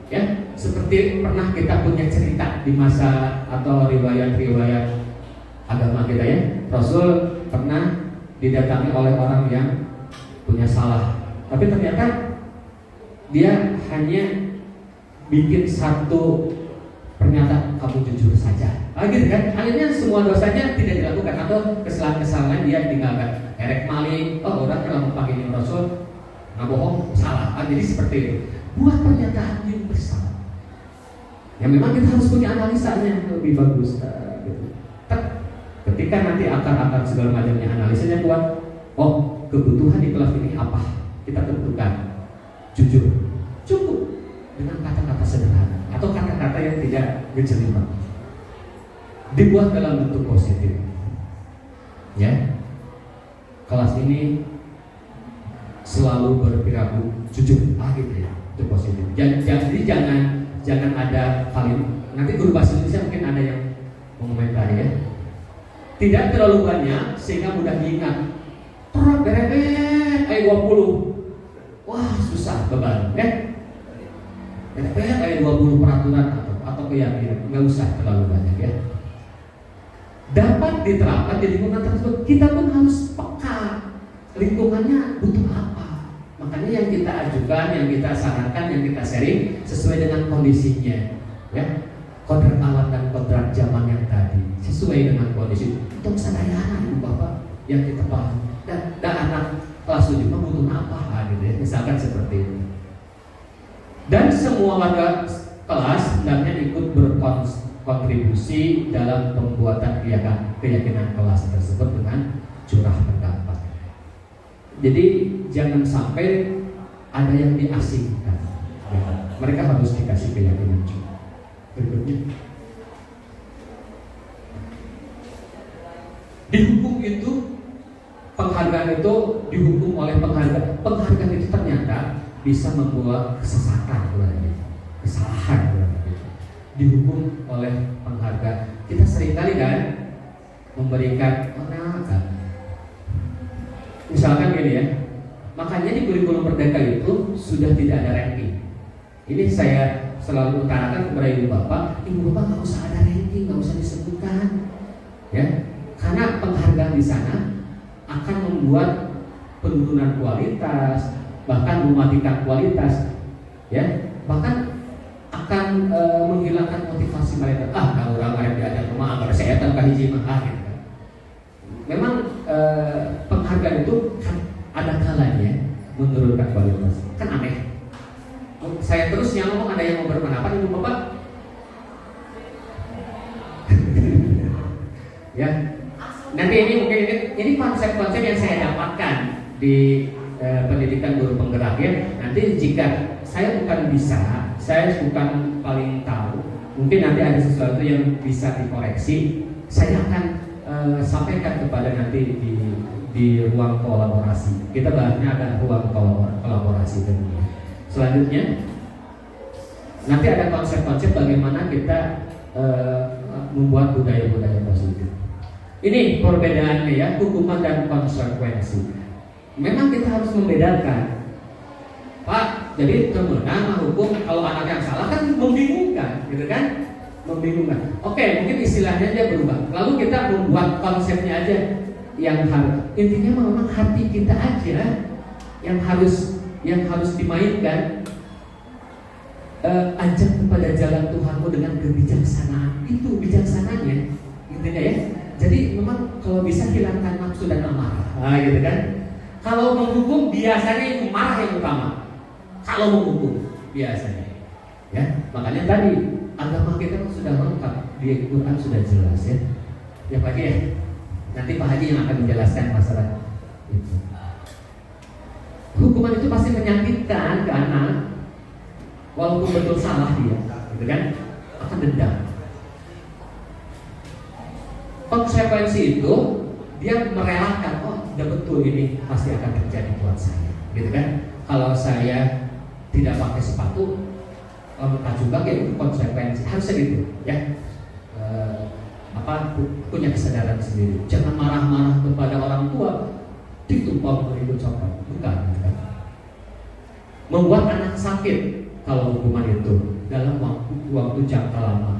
ya. seperti pernah kita punya cerita di masa atau riwayat-riwayat agama kita ya, Rasul pernah didatangi oleh orang yang punya salah, tapi ternyata dia hanya bikin satu pernyataan, kamu jujur saja, gitu kan? Akhirnya semua dosanya tidak dilakukan atau kesalahan-kesalahan dia tinggalkan. Erek maling, oh orang kalau pakai ini Rasul nggak bohong, salah. Jadi seperti itu. Buat pernyataan yang besar. Ya memang kita harus punya analisanya lebih bagus. Gitu. Ketika nanti akar-akar segala macamnya analisanya kuat, oh kebutuhan di kelas ini apa? Kita tentukan. Jujur, cukup dengan kata-kata sederhana atau kata-kata yang tidak berjelimet, dibuat dalam bentuk positif. Ya, kelas ini selalu berperilaku jujur, gitu ya, itu positif. Jadi jangan ada kalimat. Nanti guru bahasa Indonesia mungkin ada yang mengomentari ya. Tidak terlalu banyak sehingga mudah diingat. Terus berebet ayat 20. Wah susah beban ya. Kayak 20 peraturan atau keyakinan, nggak usah terlalu banyak ya. Dapat diterapkan di lingkungan tersebut, kita pun harus peka lingkungannya butuh apa. Makanya yang kita ajukan, yang kita sarankan, yang kita sharing sesuai dengan kondisinya ya. Kodrat alam dan kodrat zaman yang tadi sesuai dengan kondisi. Untuk sadayana ibu bapak yang kita paham dan anak kelas 7 butuh apa gitu ya. Misalkan seperti itu. Dan semua warga kelas hendaknya ikut berkontribusi dalam pembuatan keyakinan kelas tersebut dengan curah pendapat. Jadi jangan sampai ada yang diasingkan. Ya. Mereka harus dikasih keyakinan juga. Berikutnya, dihukum itu, penghargaan itu dihukum oleh penghargaan. Penghargaan itu ternyata bisa membuat kesesatan, kesalahan, dihukum oleh penghargaan. Kita seringkali kan memberikan penghargaan. Misalkan gini ya, makanya di kurikulum Merdeka itu sudah tidak ada ranking. Ini saya selalu utarakan kepada ibu bapak nggak usah ada ranking, nggak usah disebutkan, ya, karena penghargaan di sana akan membuat penurunan kualitas, bahkan mematikan kualitas, ya, bahkan akan menghilangkan motivasi mereka. Kalau orang lain diajak rumah, agar saya datang ke hiji mah, gitu kan. Memang penghargaan itu kan ada kalanya menurunkan kualitas. Kan aneh. Saya terus yang ngomong, ada yang mau berpendapat, ibu bapak? Ya. Nanti ini mungkin ini konsep-konsep yang saya dapatkan di pendidikan guru penggerak ya. Nanti jika saya bukan bisa, saya bukan paling tahu, mungkin nanti ada sesuatu yang bisa dikoreksi, saya akan sampaikan kepada nanti di ruang kolaborasi. Kita bahasnya ada ruang kolaborasi tentunya. Selanjutnya nanti ada konsep-konsep bagaimana kita membuat budaya-budaya positif. Ini perbedaannya ya, hukuman dan konsekuensi. Memang kita harus membedakan, Pak. Jadi temenan hukum kalau anak yang salah kan membingungkan, gitu kan? Membingungkan. Oke, mungkin istilahnya aja berubah. Lalu kita membuat konsepnya aja yang harus. Intinya memang hati kita aja yang harus dimainkan. Ajak kepada jalan Tuhanmu dengan kebijaksanaan. Itu bijaksananya, intinya ya. Jadi memang kalau bisa hilangkan nafsu dan amarah, gitu kan? Kalau menghukum biasanya marah yang utama. Kalau menghukum biasanya, ya. Makanya tadi agama kita sudah lengkap, di Quran sudah jelas ya. Ya Pak Haji ya. Nanti Pak Haji yang akan menjelaskan masalah itu. Hukuman itu pasti menyakitkan ke anak, walaupun betul salah dia, gitu kan? Akan dendam. Konsekuensi itu dia merelakan, oh udah betul ini pasti akan terjadi buat saya, gitu kan? Kalau saya tidak pakai sepatu, tak juga ya itu konsekuensi, harusnya gitu, ya. Punya kesadaran sendiri. Jangan marah-marah kepada orang tua, ditumpah berikut coklat, bukan, gitu kan? Membuat anak sakit, kalau hukuman itu dalam waktu jangka lama.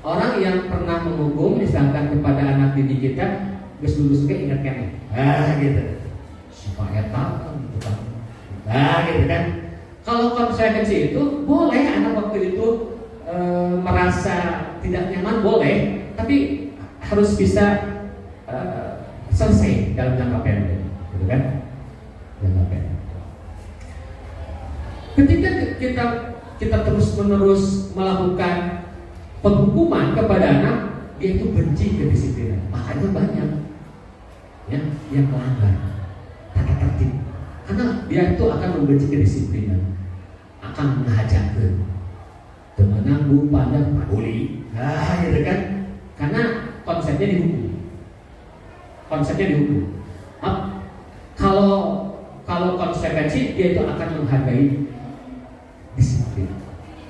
Orang yang pernah menghukum misalkan kepada anak didik kita, geus lulus ke ingat kan? Gitu. Supaya tahu gitu kan. Gitu kan. Kalau konsekuensi itu boleh anak waktu itu merasa tidak nyaman boleh, tapi harus bisa selesai dalam jangka pendek, gitu kan? Jangka pendek. Ketika kita terus-menerus melakukan penghukuman kepada anak, dia itu benci kedisiplinan. Makanya banyak ya yang melanggar tata tertib, karena dia itu akan membenci kedisiplinan, akan menghajarkan temenang bu pandang peduli, gitu kan? Karena konsepnya dihukum. Kalau konsekuensi, dia itu akan menghargai disiplin.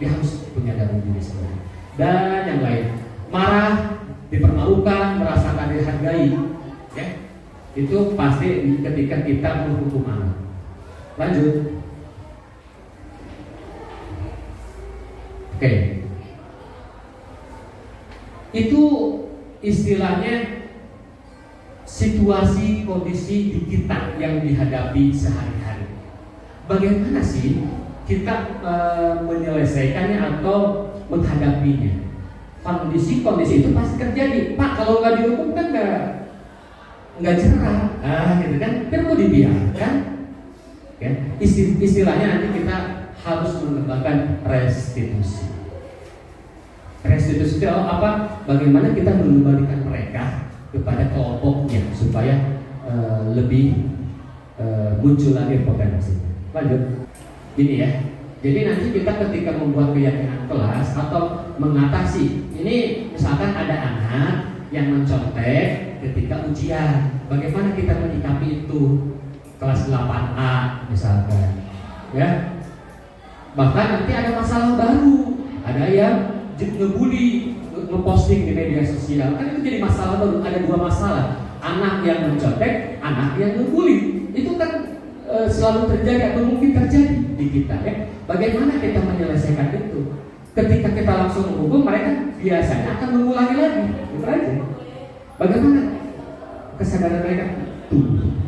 Dia harus punya darah diri sendiri. Dan yang lain, marah, dipermalukan, merasakan dihargai, ya, itu pasti ketika kita menghukum anak. Lanjut. Oke. Itu istilahnya situasi kondisi di kita yang dihadapi sehari-hari. Bagaimana sih kita menyelesaikannya atau menghadapinya? Kondisi-kondisi itu pasti terjadi. Pak, kalau nggak dihukum kan nggak jerah, gitu kan? Perlu dibiarkan. Ya, istilahnya nanti kita harus mengembangkan restitusi. Restitusi itu apa? Bagaimana kita mengembalikan mereka kepada kelompoknya supaya lebih muncul lagi potensi. Lanjut. Gini ya. Jadi nanti kita ketika membuat keyakinan kelas atau mengatasi, ini misalkan ada anak yang mencontek ketika ujian, bagaimana kita menyikapi itu? Kelas 8A misalkan, ya. Bahkan nanti ada masalah baru, ada yang ngebully, ngeposting di media sosial, kan itu jadi masalah baru. Ada dua masalah, anak yang mencontek, anak yang ngebully. Itu kan selalu terjadi atau mungkin terjadi di kita, ya. Bagaimana kita menyelesaikan itu? Ketika kita langsung menghukum, mereka biasanya akan mengulangi lagi, gitu aja. Bagaimana kesadaran mereka? Tumbuh.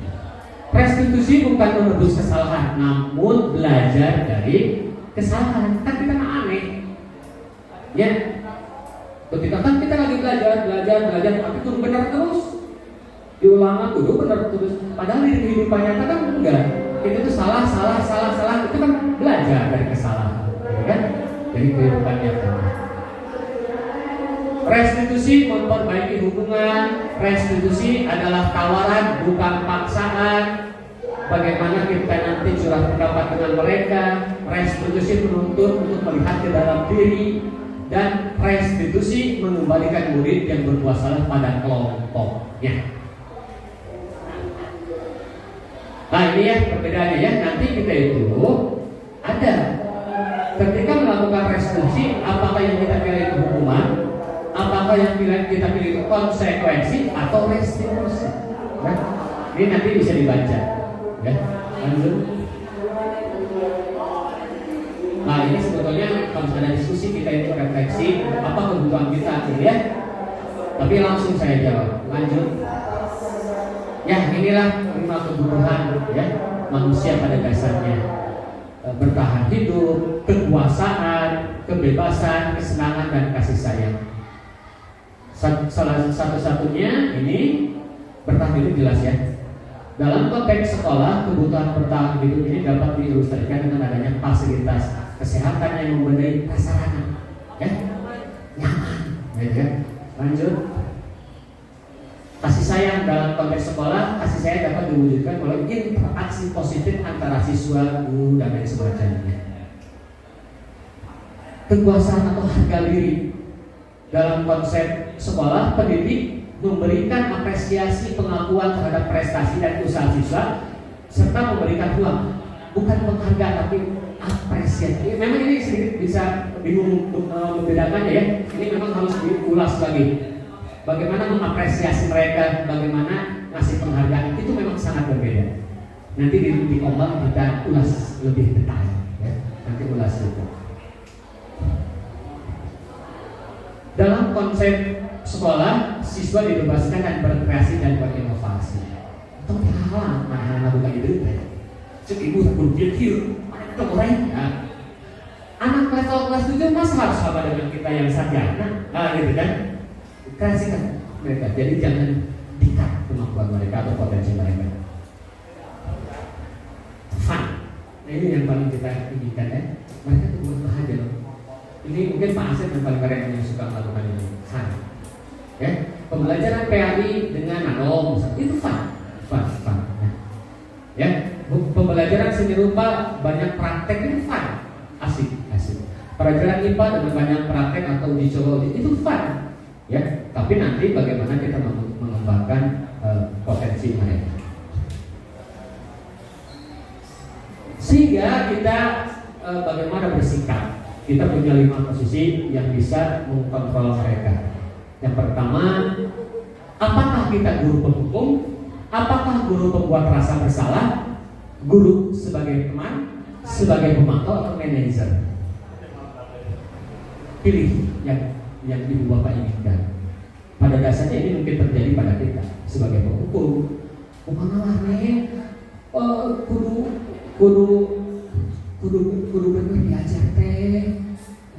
Restitusi bukan menebus kesalahan, namun belajar dari kesalahan. Kan kita mah aneh, ya. Ketika kan kita lagi belajar, tapi itu benar terus, diulang itu benar terus. Padahal di kehidupan nyata kan enggak. Itu tuh salah. Itu kan belajar dari kesalahan, ya kan? Dari kehidupan nyata. Restitusi memperbaiki hubungan. Restitusi adalah tawaran, bukan paksaan. Bagaimana kita nanti curah pendapat dengan mereka. Restitusi menuntut untuk melihat ke dalam diri. Dan restitusi mengembalikan murid yang berbuat salah pada kelompoknya. Nah ini ya perbedaannya ya. Nanti kita itu ada ketika melakukan restitusi, apakah yang kita pilih itu hukuman, apakah yang kita pilih itu konsekuensi atau restitusi. Nah, ini nanti bisa dibaca, ya. Lanjut. Nah ini sebetulnya kalau ada diskusi kita itu refleksi apa kebutuhan kita, ya. Tapi langsung saya jawab. Lanjut. Ya inilah 5 kebutuhan, ya, manusia pada dasarnya. Bertahan hidup, kekuasaan, kebebasan, kesenangan, dan kasih sayang. Salah satu-satunya ini bertahan hidup jelas ya. Dalam konteks sekolah, kebutuhan bertahan hidup ini dapat diilustrasikan dengan adanya fasilitas kesehatan yang memenuhi prasarana, ya, nyaman, ya. Lanjut. Kasih sayang dalam konteks sekolah, kasih sayang dapat diwujudkan oleh interaksi positif antara siswa, guru, dan lain sebagainya. Kekuasaan atau harga diri dalam konsep sekolah, pendidik memberikan apresiasi pengakuan terhadap prestasi dan usaha siswa serta memberikan ruang, bukan penghargaan tapi apresiasi. Memang ini sedikit bisa bingung membedakannya ya. Ini memang harus diulas lagi. Bagaimana mengapresiasi mereka, bagaimana ngasih penghargaan, itu memang sangat berbeda. Nanti di ombak kita ulas lebih detail, ya. Nanti akumulasi itu. Dalam konsep sekolah, siswa dibebaskan dan berkreasi dan berinovasi. Itu halang, mana bukan ide teh. Cek ibu takut pikir, mana kita orang ya. Anak level kelas 7 mas harus sama dengan kita yang sarjana, gitu kan? Kreasikan mereka, jadi jangan dikat kemampuan mereka atau potensi mereka. Fun, nah ini yang paling kita inginkan ya. Mereka tuh buat bahagia loh. Ini mungkin Pak Asep yang paling banyak yang suka melakukan ini. Fun, ya. Pembelajaran PAI dengan nanom itu fun. Ya. Pembelajaran seni rupa banyak praktek itu fun, asik. Pelajaran IPA dengan banyak praktek atau uji coba itu fun, ya. Tapi nanti bagaimana kita mengembangkan potensi mereka, sehingga kita bagaimana bersikap. Kita punya 5 posisi yang bisa mengkontrol mereka. Yang pertama, apakah kita guru penghukum? Apakah guru pembuat rasa bersalah? Guru sebagai teman, sebagai pemantau atau manajer? Pilih yang ibu bapak inginkan. Pada dasarnya ini mungkin terjadi pada kita sebagai penghukum. Umpama kudu bener diajar teh.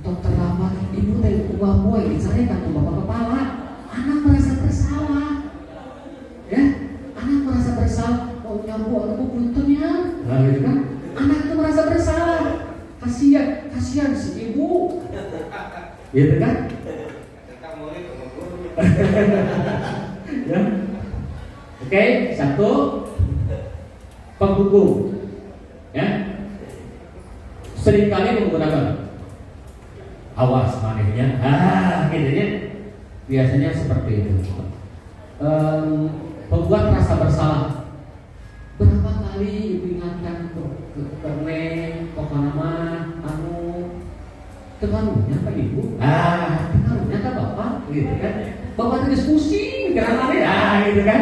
Dokter lama ibu teh ubah boy dicari kan bapak kepala. Anak merasa bersalah, ya. Anak merasa bersalah. Oh nyambu aku puntennya, nah gitu kan? Anak itu merasa bersalah. Kasihan si ibu. Gitu kan? Ya. Oke, 1 penghukum. Ya. Seringkali menggunakan awas manehnya. Gitu ya. Biasanya seperti itu. Pembuat rasa bersalah. Berapa kali ibu ingatkan ke Neng, pokoknya mah tekanunya Pak Ibu, tekanunya Kak Bapak, gitu kan? Bapak terus pusing, karena gitu kan?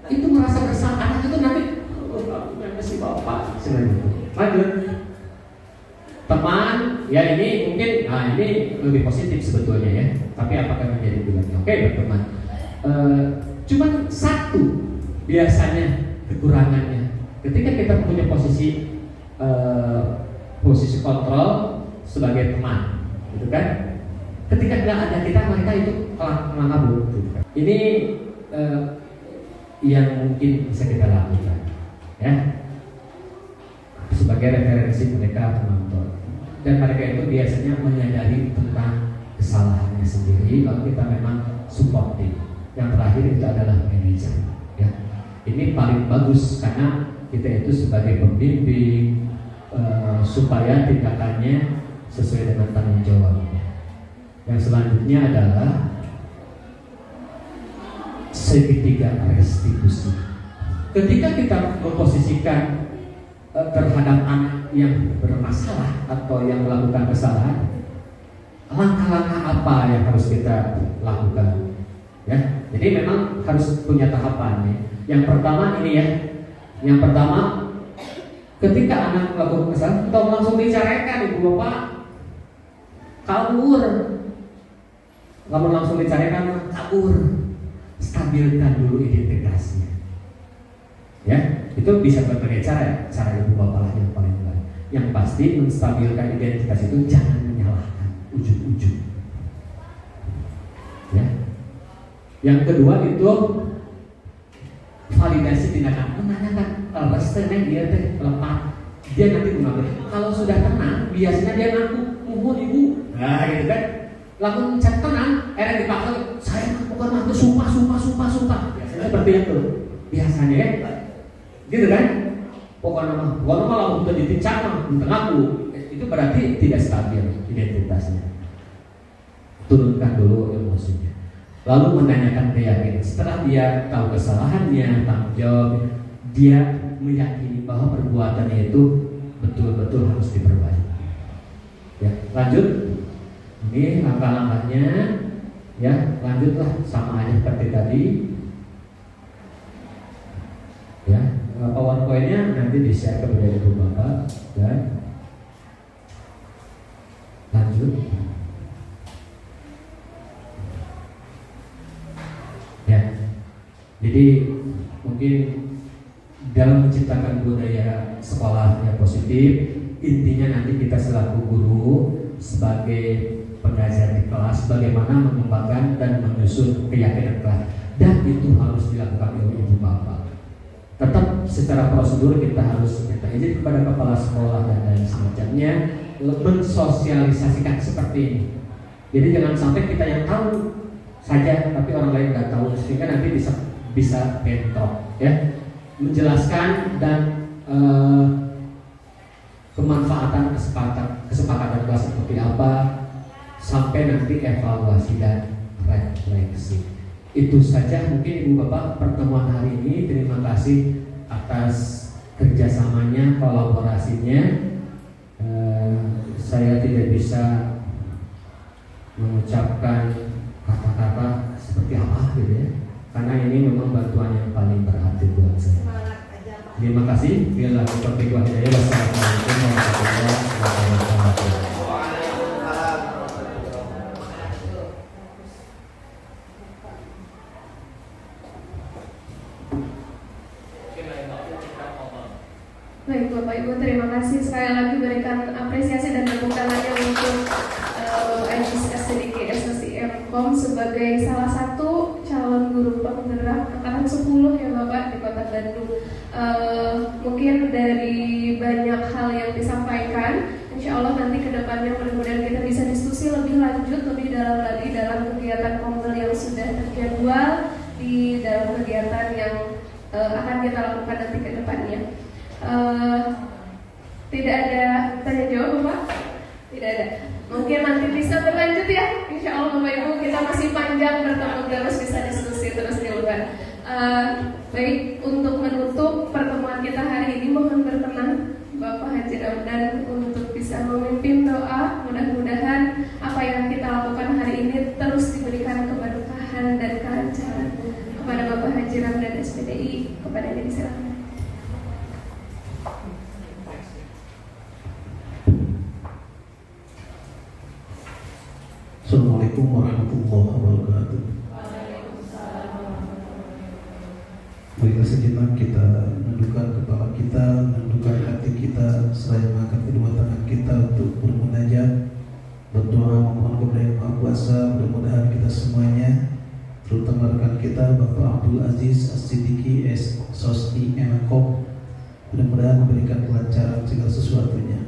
Itu merasa bersalah, anak itu nanti, aku si Bapak, sebenarnya itu. Lanjut, teman, ya ini mungkin, ini lebih positif sebetulnya ya. Tapi apakah menjadi bilangnya? Oke, berteman. Cuman 1 biasanya kekurangannya. Ketika kita punya posisi kontrol sebagai teman, gitu kan? Ketika tidak ada kita, mereka itu kabur, gitu kan? Ini yang mungkin bisa kita lakukan, ya, sebagai referensi mereka menonton. Dan mereka itu biasanya menyadari tentang kesalahannya sendiri, lalu kita memang supporting. Yang terakhir itu adalah manajer, ya. Ini paling bagus karena kita itu sebagai pembimbing supaya tindakannya sesuai dengan tanggung jawabnya. Yang selanjutnya adalah segitiga restitusi. Ketika kita memposisikan terhadap anak yang bermasalah atau yang melakukan kesalahan, langkah-langkah apa yang harus kita lakukan? Ya, jadi memang harus punya tahapan nih. Yang pertama ini ya, yang pertama ketika anak melakukan kesalahan, kita langsung bicarakan ibu bapak kabur, kamu langsung bicarakan kabur, stabilkan dulu identitasnya. Ya, itu bisa berbagai cara. Cara ibu bapak lah yang paling baik. Yang pasti menstabilkan identitas itu jangan menyalahkan ujung-ujung. Ya. Yang kedua itu validasi tindakan, menanyakan restennya dia teh lepas, dia nanti mengaku. Kalau sudah tenang, biasanya dia ngaku, mohon ibu. Nah, gitu kan. Lalu cek tenang, dipaksa, saya bukan ngaku, sumpah. Biasanya seperti itu. Biasanya ya. Gitu kan? Pokoknya malah udah ditincang mah, ngaku. Itu berarti tidak stabil identitasnya. Turunkan dulu emosinya. Lalu menanyakan keyakinan. Setelah dia tahu kesalahannya, tanggung jawab, dia meyakini bahwa perbuatannya itu betul-betul harus diperbaiki. Ya, lanjut. Ini langkah-langkahnya. Ya, lanjutlah sama aja seperti tadi. Ya, PowerPoint-nya nanti di-share kepada Ibu Bapak dan Jadi mungkin dalam menciptakan budaya sekolah yang positif, intinya nanti kita selaku guru sebagai pengajar di kelas bagaimana mengembangkan dan menyusun keyakinan kelas, dan itu harus dilakukan oleh ibu bapak. Tetap secara prosedur kita harus minta izin kepada kepala sekolah dan lain semacamnya, mensosialisasikan seperti ini. Jadi jangan sampai kita yang tahu saja tapi orang lain nggak tahu, sehingga nanti bisa bentrok ya. Menjelaskan dan kemanfaatan kesepakatan kelas seperti apa, sampai nanti evaluasi dan refleksi. Itu saja mungkin Ibu Bapak pertemuan hari ini. Terima kasih atas kerjasamanya, kolaborasinya. Saya tidak bisa mengucapkan kata-kata seperti apa gitu ya, karena ini memang bantuan yang paling berarti buat saya. Terima kasih. Bila taufiq wal hidayah. Wassalamualaikum warahmatullahi wabarakatuh. Baik Bapak Ibu, terima kasih sekali lagi berikan apresiasi dan tepuk tangannya untuk Ajis SDK SOCM.com sebagai salah satu calon guru penggerak angkatan 10 ya Bapak di Kota Bandung. Mungkin dari banyak hal yang disampaikan, insya Allah nanti ke depannya mudah-mudahan kita bisa diskusi lebih lanjut, lebih dalam lagi dalam kegiatan Komel yang sudah terjadwal, di dalam kegiatan yang akan kita lakukan nanti ke depannya. Tidak ada tanya jawab Bapak? Tidak ada. Mungkin nanti bisa berlanjut ya. Insya Allah Bapak Ibu, kita masih panjang bertemu terus, bisa diskusi terus di luar. Baik, untuk menutup pertemuan kita hari ini, mohon berkenan Bapak Haji Ramdan untuk bisa memimpin doa. Mudah-mudahan apa yang kita lakukan hari ini terus diberikan keberkahan dan kelancaran. Kepada Bapak Haji Ramdan SPDI, kepadanya diserahkan. Assalamualaikum warahmatullahi wabarakatuh. Marilah sejenak kita menundukkan kepala kita, menundukkan hati kita, seraya mengangkat kedua tangan kita untuk bermunajat, berdoa memohon kepada Yang Maha Kuasa. Mudah-mudahan kita semuanya, terutama rekan kita Bapak Abdul Aziz As-Siddiqi SOCM.com, mudah-mudahan memberikan kelancaran segala sesuatunya.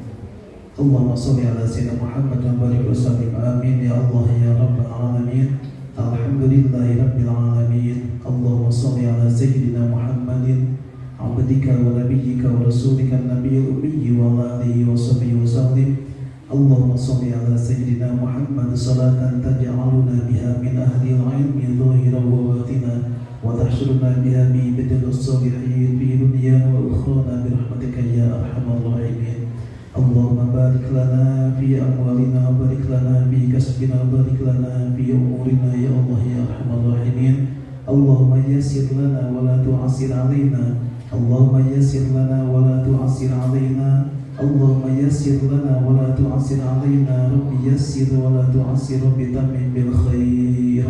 Allahumma sholli ala sayyidina Muhammad wa barik wa sallim. Amin ya Allah ya rabbal alamin. Alhamdulillahi rabbil alamin. Allahumma sholli ala sayyidina Muhammadin abdika wa nabiyyika wa rasulika nabiyil ummi wa ala alihi wa sahbihi wa sallim. Allahumma sholli ala sayyidina Muhammad salatan taj'aluna biha min ahli al-ilmi dhahiran wa batinan wa tahshuruna biha bi badal as-salihin fi dunya wa ukhra bi rahmatika ya arhamar rahimin. Allahumma barik lana fi amwalina, barik lana fi kasbina, barik lana fi umurina ya Allah ya arhamar rahimin. Allahumma yassir lana wa la tu'assir alaina. Allahumma yassir lana wa la tu'assir alaina. Allahumma yassir lana wa la tu'assir alaina. Rabbi yassir wa la tu'assir, Rabbi tammim bil khair.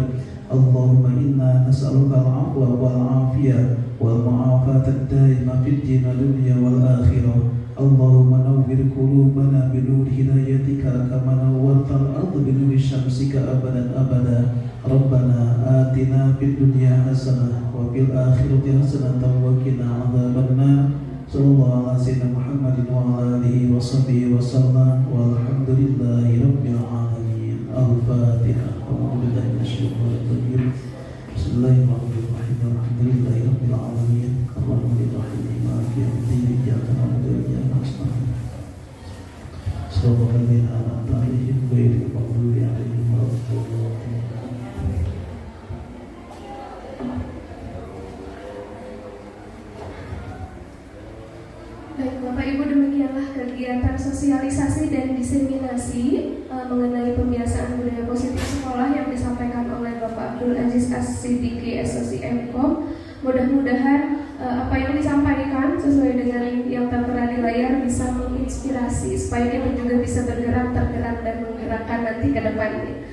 Allahumma inna nas'aluka al-'afwa wal 'afiyah wal mu'afata ad-daimah fid din wal dunya wal akhirah. Allahumma nawwir qulubana bi nur hidayatika kama nawwarta al-ardha bi nuri syamsika abadan abada. Rabbana atina fid dunya hasanah wa fil akhirati hasanah wa qina adzabannar. Sallallahu ala sayyidina Muhammadin wa ala alihi wa sahbihi wa sallam. Walhamdulillahi rabbil alamin. Al-Fatihah. A'udzu billahi minasyaitonir rajim. Bismillahirrahmanirrahim. Alhamdulillahi rabbil alamin. Arrahmanir rahim. Maliki yaumiddin. Iyyaka na'budu wa iyyaka nasta'in. Shiratal ladzina an'amta 'alaihim ghairil maghdubi 'alaihim waladdallin. Baik Bapak Ibu, demikianlah kegiatan sosialisasi dan diseminasi mengenai pembiasaan budaya positif sekolah yang disampaikan oleh Bapak Abdul Aziz As-Siddiqi SOCM.com. Mudah-mudahan apa yang disampaikan sesuai dengan yang tertera di layar bisa menginspirasi supaya kita juga bisa tergerak dan menggerakkan nanti ke depannya.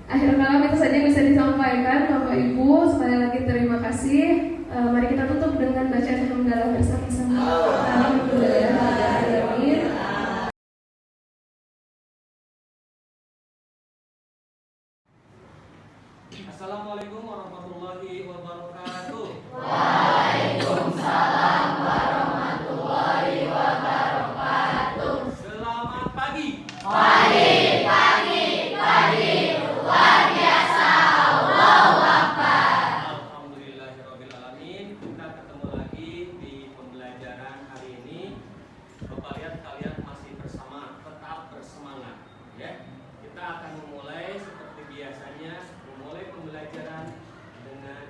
Akhir kalam itu saja bisa disampaikan Bapak Ibu. Sekali lagi terima kasih. Mari kita tutup dengan bacaan hamdalah bersama-sama. Alhamdulillahirobbilalamin. Assalamualaikum warahmatullahi wabarakatuh. Waalaikumsalam warahmatullahi wabarakatuh. Selamat pagi. Pagi, luar biasa, Allahu Akbar. Alhamdulillahirobbilalamin. Kita ketemu lagi di pembelajaran hari ini. Bapak lihat kalian masih bersama, tetap bersemangat, ya. Kita akan memulai seperti biasanya, memulai pembelajaran dengan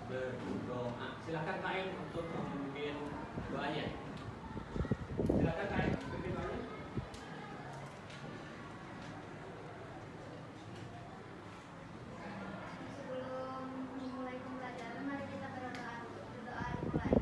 berdoa. Silakan Kak Em untuk memimpin doanya. Silakan Kak Em memimpin doanya. Sebelum memulai pembelajaran, mari kita berdoa dimulai.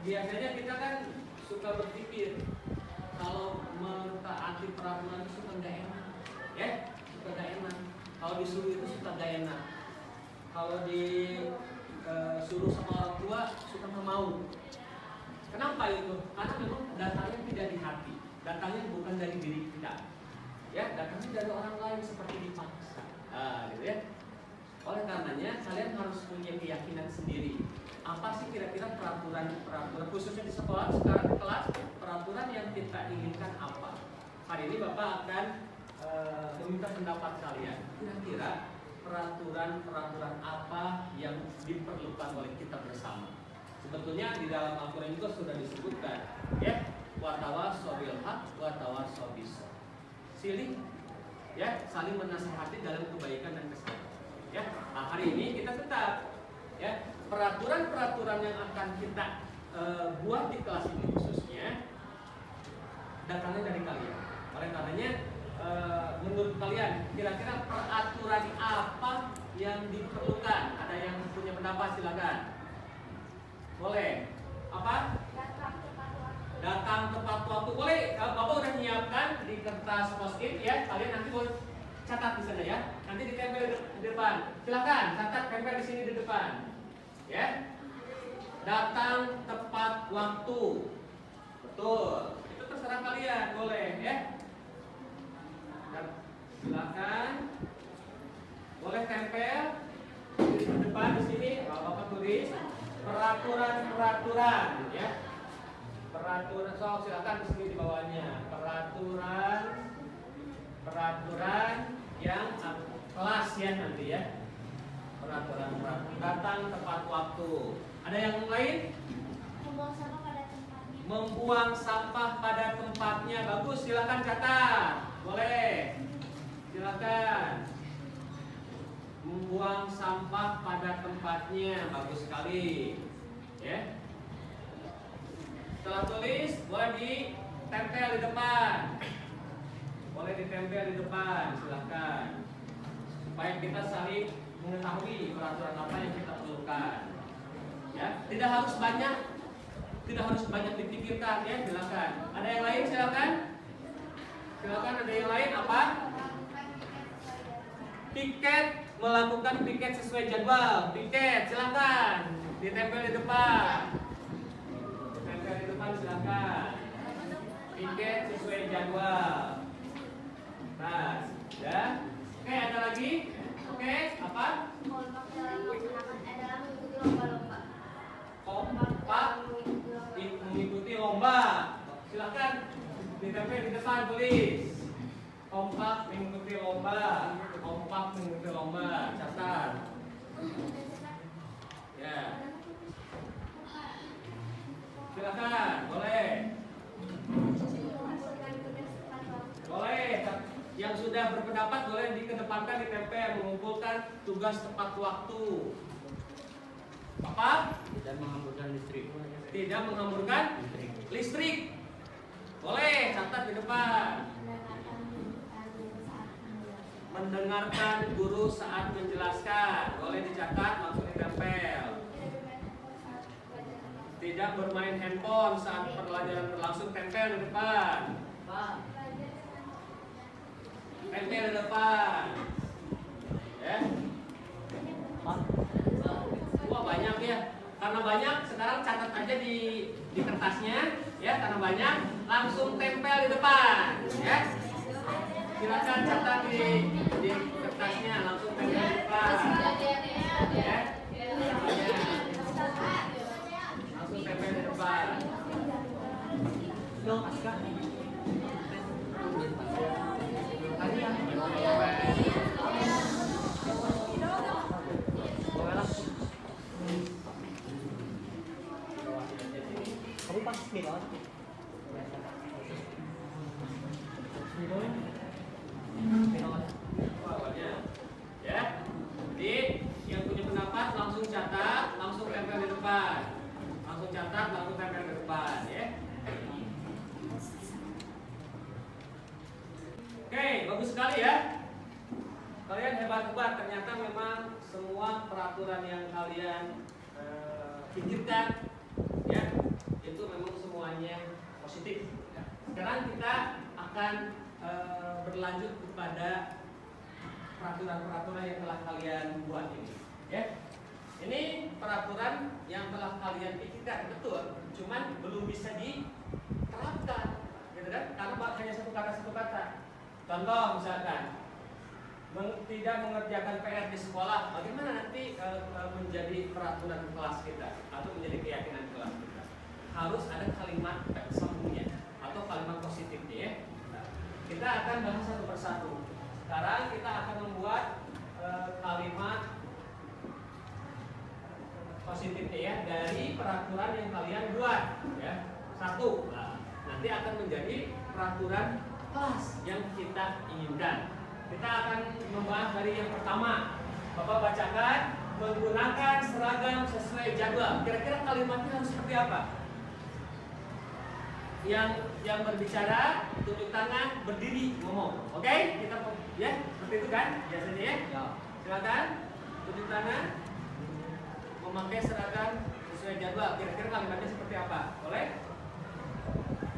biasanya kita kan suka berpikir kalau mentaati peraturan itu suka nggak enak, ya, suka nggak enak. Kalau disuruh itu suka nggak enak. Kalau disuruh sama orang tua suka nggak mau. Kenapa itu? Karena memang datangnya tidak di hati, datangnya bukan dari diri kita, ya, datangnya dari orang lain seperti dipaksa, gitu ya. Oleh karenanya kalian harus punya keyakinan sendiri. Apa sih kira-kira peraturan khususnya di sekolah sekarang di kelas, peraturan yang kita inginkan apa? Hari ini Bapak akan meminta pendapat kalian. Kira-kira peraturan apa yang diperlukan oleh kita bersama? Sebetulnya di dalam Al-Quran juga sudah disebutkan, ya, watawasaw bil haq watawasaw bis sabr. Silih, ya, saling menasihati dalam kebaikan dan kesabaran. Ya, nah hari ini kita tetap, ya, peraturan-peraturan yang akan kita buat di kelas ini khususnya datangnya dari kalian. Oleh karenanya menurut kalian kira-kira peraturan apa yang diperlukan? Ada yang punya pendapat, silakan. Boleh. Apa? Datang tepat waktu. Boleh. Bapak udah menyiapkan di kertas post-it, ya. Kalian nanti boleh catat di di sana ya. Nanti ditempel di depan. Silakan catat, tempel di sini di depan. Ya. Datang tepat waktu. Betul. Itu terserah kalian, boleh ya. Dan silakan. Boleh tempel di depan di sini. Bapak tulis peraturan ya. Peraturan, so silakan di sini di bawahnya. Peraturan yang kelas ya nanti ya. Peraturan datang tepat waktu. Ada yang lain? Membuang sampah pada tempatnya. Membuang sampah pada tempatnya. Bagus, silakan catat. Boleh. Silakan. Membuang sampah pada tempatnya. Bagus sekali. Ya. Setelah tulis, boleh ditempel di depan. Boleh ditempel di depan, silakan. Supaya kita saling mengetahui peraturan apa yang kita perlukan. Ya, tidak harus banyak dipikirkan ya, silakan. Ada yang lain silakan. Silakan, ada yang lain apa? Piket, melakukan piket sesuai jadwal. Piket, silakan. Ditempel di depan. Ditempel di depan silakan. Piket sesuai jadwal. Nah, ya. Oke, ada lagi? Oke, apa? Kompak dalam melaksanakan adalah mengikuti lomba-lomba. Kompak mengikuti lomba. Silakan ditempel di depan, tulis. Kompak mengikuti lomba. Kompak mengikuti lomba. Catat. Ya. Silakan, boleh. Boleh. Yang sudah berpendapat boleh dikedepankan, ditempel, mengumpulkan tugas tepat waktu. Apa? Tidak menghamburkan listrik. Tidak menghamburkan listrik. Boleh, catat di depan. Mendengarkan guru saat menjelaskan. Boleh dicatat, langsung ditempel. Tidak bermain handphone saat pelajaran berlangsung, tempel di depan. Tempel di depan. Ya. Wah, banyak ya. Karena banyak, sekarang catat aja di kertasnya, ya. Karena banyak, langsung tempel di depan, ya. Silakan catat di kertasnya, langsung tempel di depan. Ya. Langsung tempel di depan. Kamu pas Milan? Awalnya, ya. Jadi yang punya pendapat langsung catat, langsung tempel di depan. Langsung catat, langsung tempel di depan, ya. Oke, bagus sekali ya. Kalian hebat-hebat, ternyata memang semua peraturan yang kalian pikirkan, ya, itu memang semuanya positif. Sekarang kita akan berlanjut kepada peraturan-peraturan yang telah kalian buat ini, ya. Ini peraturan yang telah kalian pikirkan, betul, cuman belum bisa diterapkan, gitu kan? Karena hanya satu kata. Contoh misalkan, tidak mengerjakan PR di sekolah, bagaimana nanti menjadi peraturan kelas kita atau menjadi keyakinan kelas kita? Harus ada kalimat sambungnya atau kalimat positifnya, ya. Kita akan bahas satu persatu. Sekarang kita akan membuat kalimat positifnya, ya, dari peraturan yang kalian buat, ya. Satu, nanti akan menjadi peraturan kelas yang kita inginkan. Kita akan membahas dari yang pertama. Bapak bacakan, menggunakan seragam sesuai jadwal. Kira-kira kalimatnya harus seperti apa? Yang berbicara, tunjuk tangan, berdiri, ngomong. Oke? Kita ya, seperti itu kan biasanya, ya. Silakan tunjuk tangan. Memakai seragam sesuai jadwal. Kira-kira kalimatnya seperti apa? Boleh?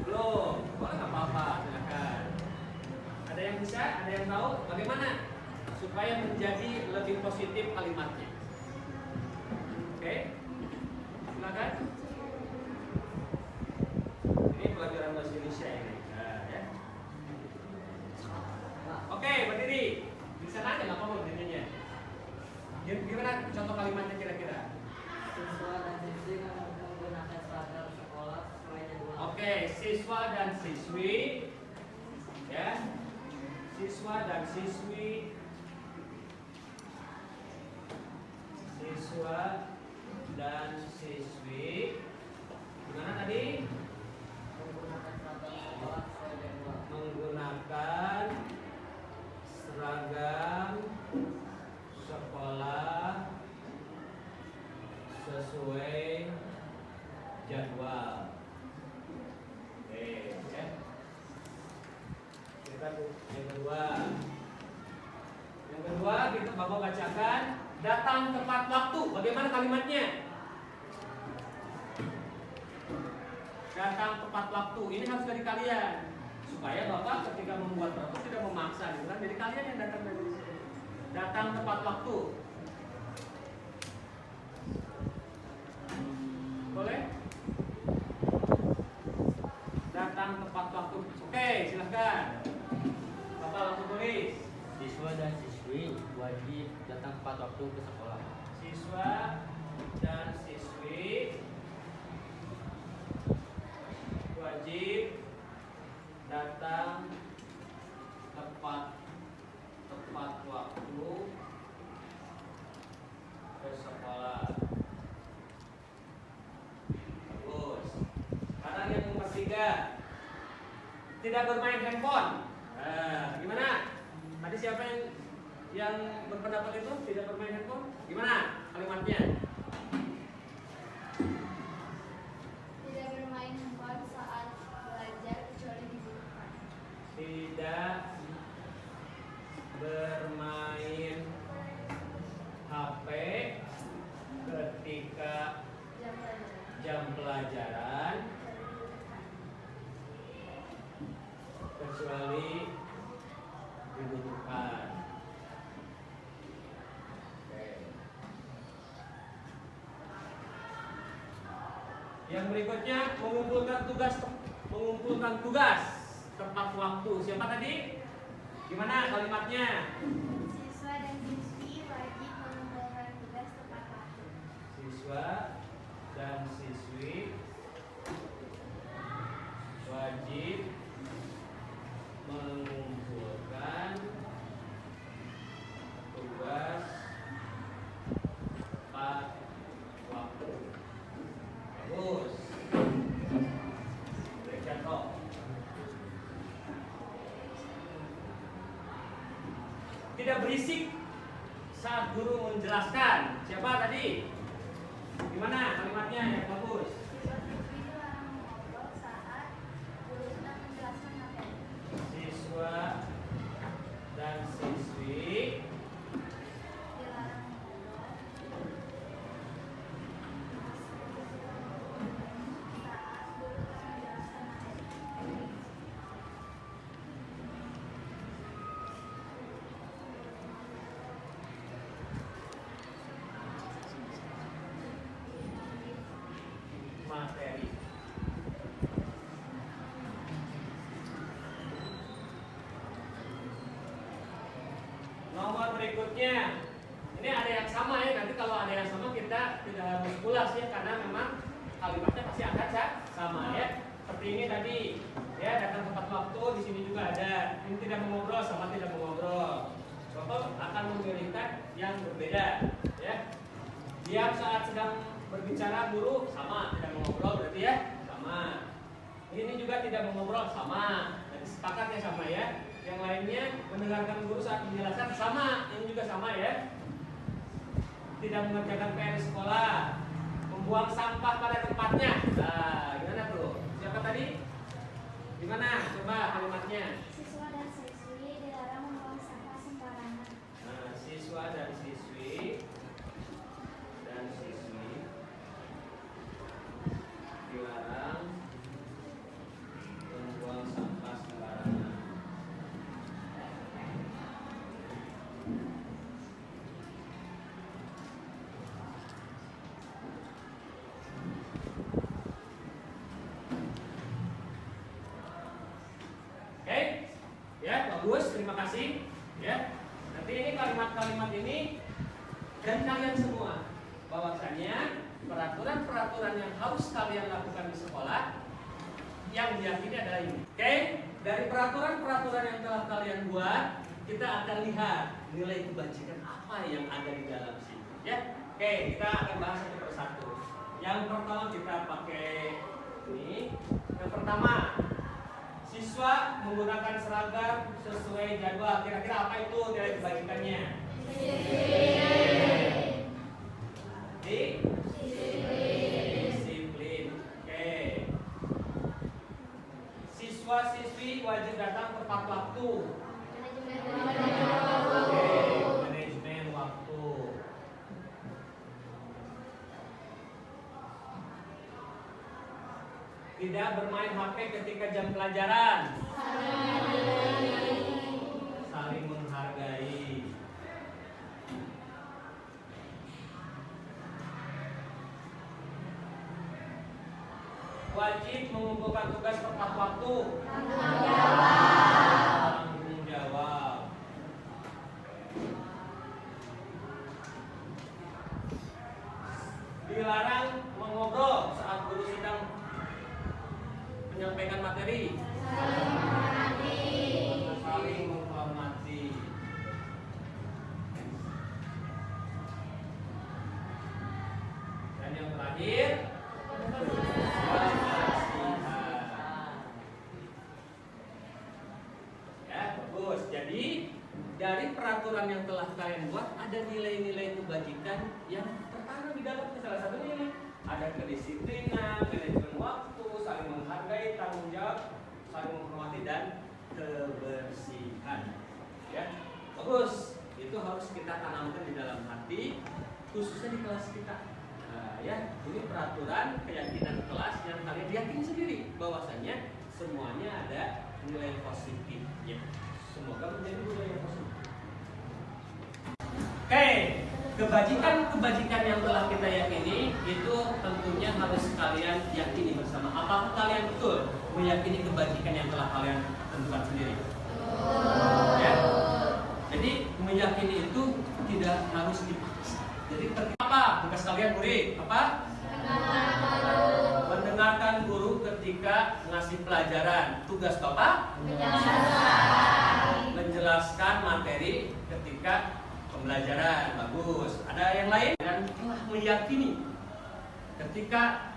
Belum? Boleh, nggak apa-apa. Silakan. Ada yang bisa? Ada yang tahu? Bagaimana? supaya menjadi lebih positif kalimatnya. Oke, silakan. Ini pelajaran bahasa Indonesia ini. Nah, ya. Oke, berdiri. Di sana aja nggak apa-apa berdirinya. Gimana contoh kalimatnya kira-kira? Siswa dan siswi menggunakan seragam sekolah sesuai jadwal. Oke, siswa dan siswi, ya, siswa dan siswi, siswa dan siswi, gimana tadi? Menggunakan seragam sekolah sesuai jadwal. Menggunakan seragam sekolah sesuai jadwal. Oke, ya. Kita yang kedua. Yang kedua kita Bapak bacakan datang tepat waktu. Bagaimana kalimatnya? Datang tepat waktu. Ini harus dari kalian. Supaya Bapak ketika membuat rapor tidak memaksa, gitu kan? Jadi kalian yang datang dari sini. Datang tepat waktu. Boleh? Datang tepat waktu. Oke, silahkan. Bapak langsung tulis. Siswa dan siswi wajib datang tepat waktu ke sekolah. Siswa dan siswi wajib datang tepat waktu ke sekolah. Bagus. Sekarang yang nomor 3, tidak bermain handphone. Nah, gimana? Tadi siapa yang berpendapat itu tidak bermain handphone? Gimana kalimatnya? Tidak bermain handphone saat belajar kecuali dibutuhkan. Tidak bermain HP ketika Jam pelajaran. jam pelajaran kecuali dibutuhkan. Oke. Yang berikutnya mengumpulkan tugas tepat waktu. Siapa tadi? Gimana kalimatnya? Siswa dan siswi wajib mengumpulkan tugas tepat waktu. Siswa dan siswi wajib mengumpulkan tugas tepat waktu. Bagus. Beri contoh. Tidak berisik saat guru menjelaskan. Siapa tadi? Gimana kalimatnya yang bagus? Siswa-siswi dilarang mengobrol saat guru sedang menjelaskan materi. Siswa dan siswi Dilarang mengobrol saat guru sedang menjelaskan materi. materi. Nomor berikutnya, ini ada yang sama ya. Nanti kalau ada yang sama kita tidak harus ulas ya, karena memang kalimatnya pasti akan sama ya. Seperti ini tadi, ya datang tepat waktu. Di sini juga ada. Ini tidak mengobrol sama tidak mengobrol. Bapak akan memilihkan yang berbeda, ya. Diam saat sedang berbicara guru sama, tidak mengobrol berarti ya sama. Ini juga tidak mengobrol sama. Jadi sepakat ya sama ya. Yang lainnya mendengarkan guru saat menjelaskan sama, ini juga sama ya. Tidak mengerjakan PR sekolah, membuang sampah pada tempatnya. Nah, gimana tuh? Siapa tadi? Gimana? Coba kalimatnya. Siswa dan siswi dilarang membuang sampah sembarangan. Nah, siswa dan siswi dilarang membuang sampah sembarangan. kalimat-kalimat ini dari kalian semua, bahwasanya peraturan-peraturan yang harus kalian lakukan di sekolah yang diyakini adalah ini. Oke? Dari peraturan-peraturan yang telah kalian buat, kita akan lihat nilai kebajikan apa yang ada di dalam sini. Ya? Oke, kita akan bahas satu persatu. Yang pertama kita pakai ini. Yang pertama, siswa menggunakan seragam sesuai jadwal. Kira-kira apa itu nilai kebajikannya? Disiplin. Oke. Siswa-siswi wajib datang tepat waktu. Oke, manajemen waktu. Tidak bermain HP ketika jam pelajaran. Saling menghargai. Wajib mengumpulkan tugas tepat waktu. Tanggung jawab. Dilarang mengobrol saat guru sedang menyampaikan materi. Saling menghormati. Dan yang terakhir, ya, bagus. Jadi dari peraturan yang telah kalian buat ada nilai-nilai kebajikan yang tertanam di dalamnya. Salah satunya ini ada kedisiplinan, manajemen waktu, saling menghargai, tanggung jawab, saling menghormati, dan kebersihan. Ya, bagus. Itu harus kita tanamkan di dalam hati, khususnya di kelas kita. Nah, ya, ini peraturan keyakinan kelas yang kalian yakini sendiri bahwasanya semuanya ada nilai positifnya. Semoga menjadi nilai yang positif. Oke, kebajikan yang telah kita yakini itu tentunya harus kalian yakini bersama. Apakah kalian betul meyakini kebajikan yang telah kalian tentukan sendiri? Ya. Jadi meyakini itu tidak harus dipaksa. Jadi apa tugas kalian murid? Apa? Mendengarkan guru ketika ngasih pelajaran. Tugas Bapak? Menjelaskan materi ketika pembelajaran. Bagus. Ada yang lain? Dan telah meyakini ketika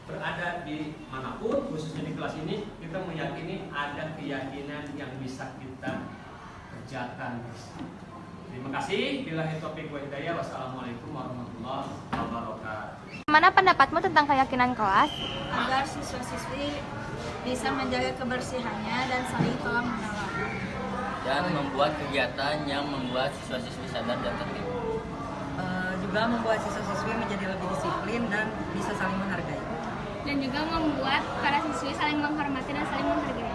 berada di manapun, khususnya di kelas ini, kita meyakini ada keyakinan yang bisa kita kerjakan bersama. Terima kasih. Billahi taufiq wal hidayah. Wassalamualaikum warahmatullahi wabarakatuh. Mana pendapatmu tentang keyakinan kelas? Agar siswa-siswi bisa menjaga kebersihannya dan saling tolong menolong. Dan membuat kegiatan yang membuat siswa-siswi sadar dan tertib. Juga membuat siswa-siswi menjadi lebih disiplin dan bisa saling menghargai. Dan juga membuat para siswi saling menghormati dan saling menghargai.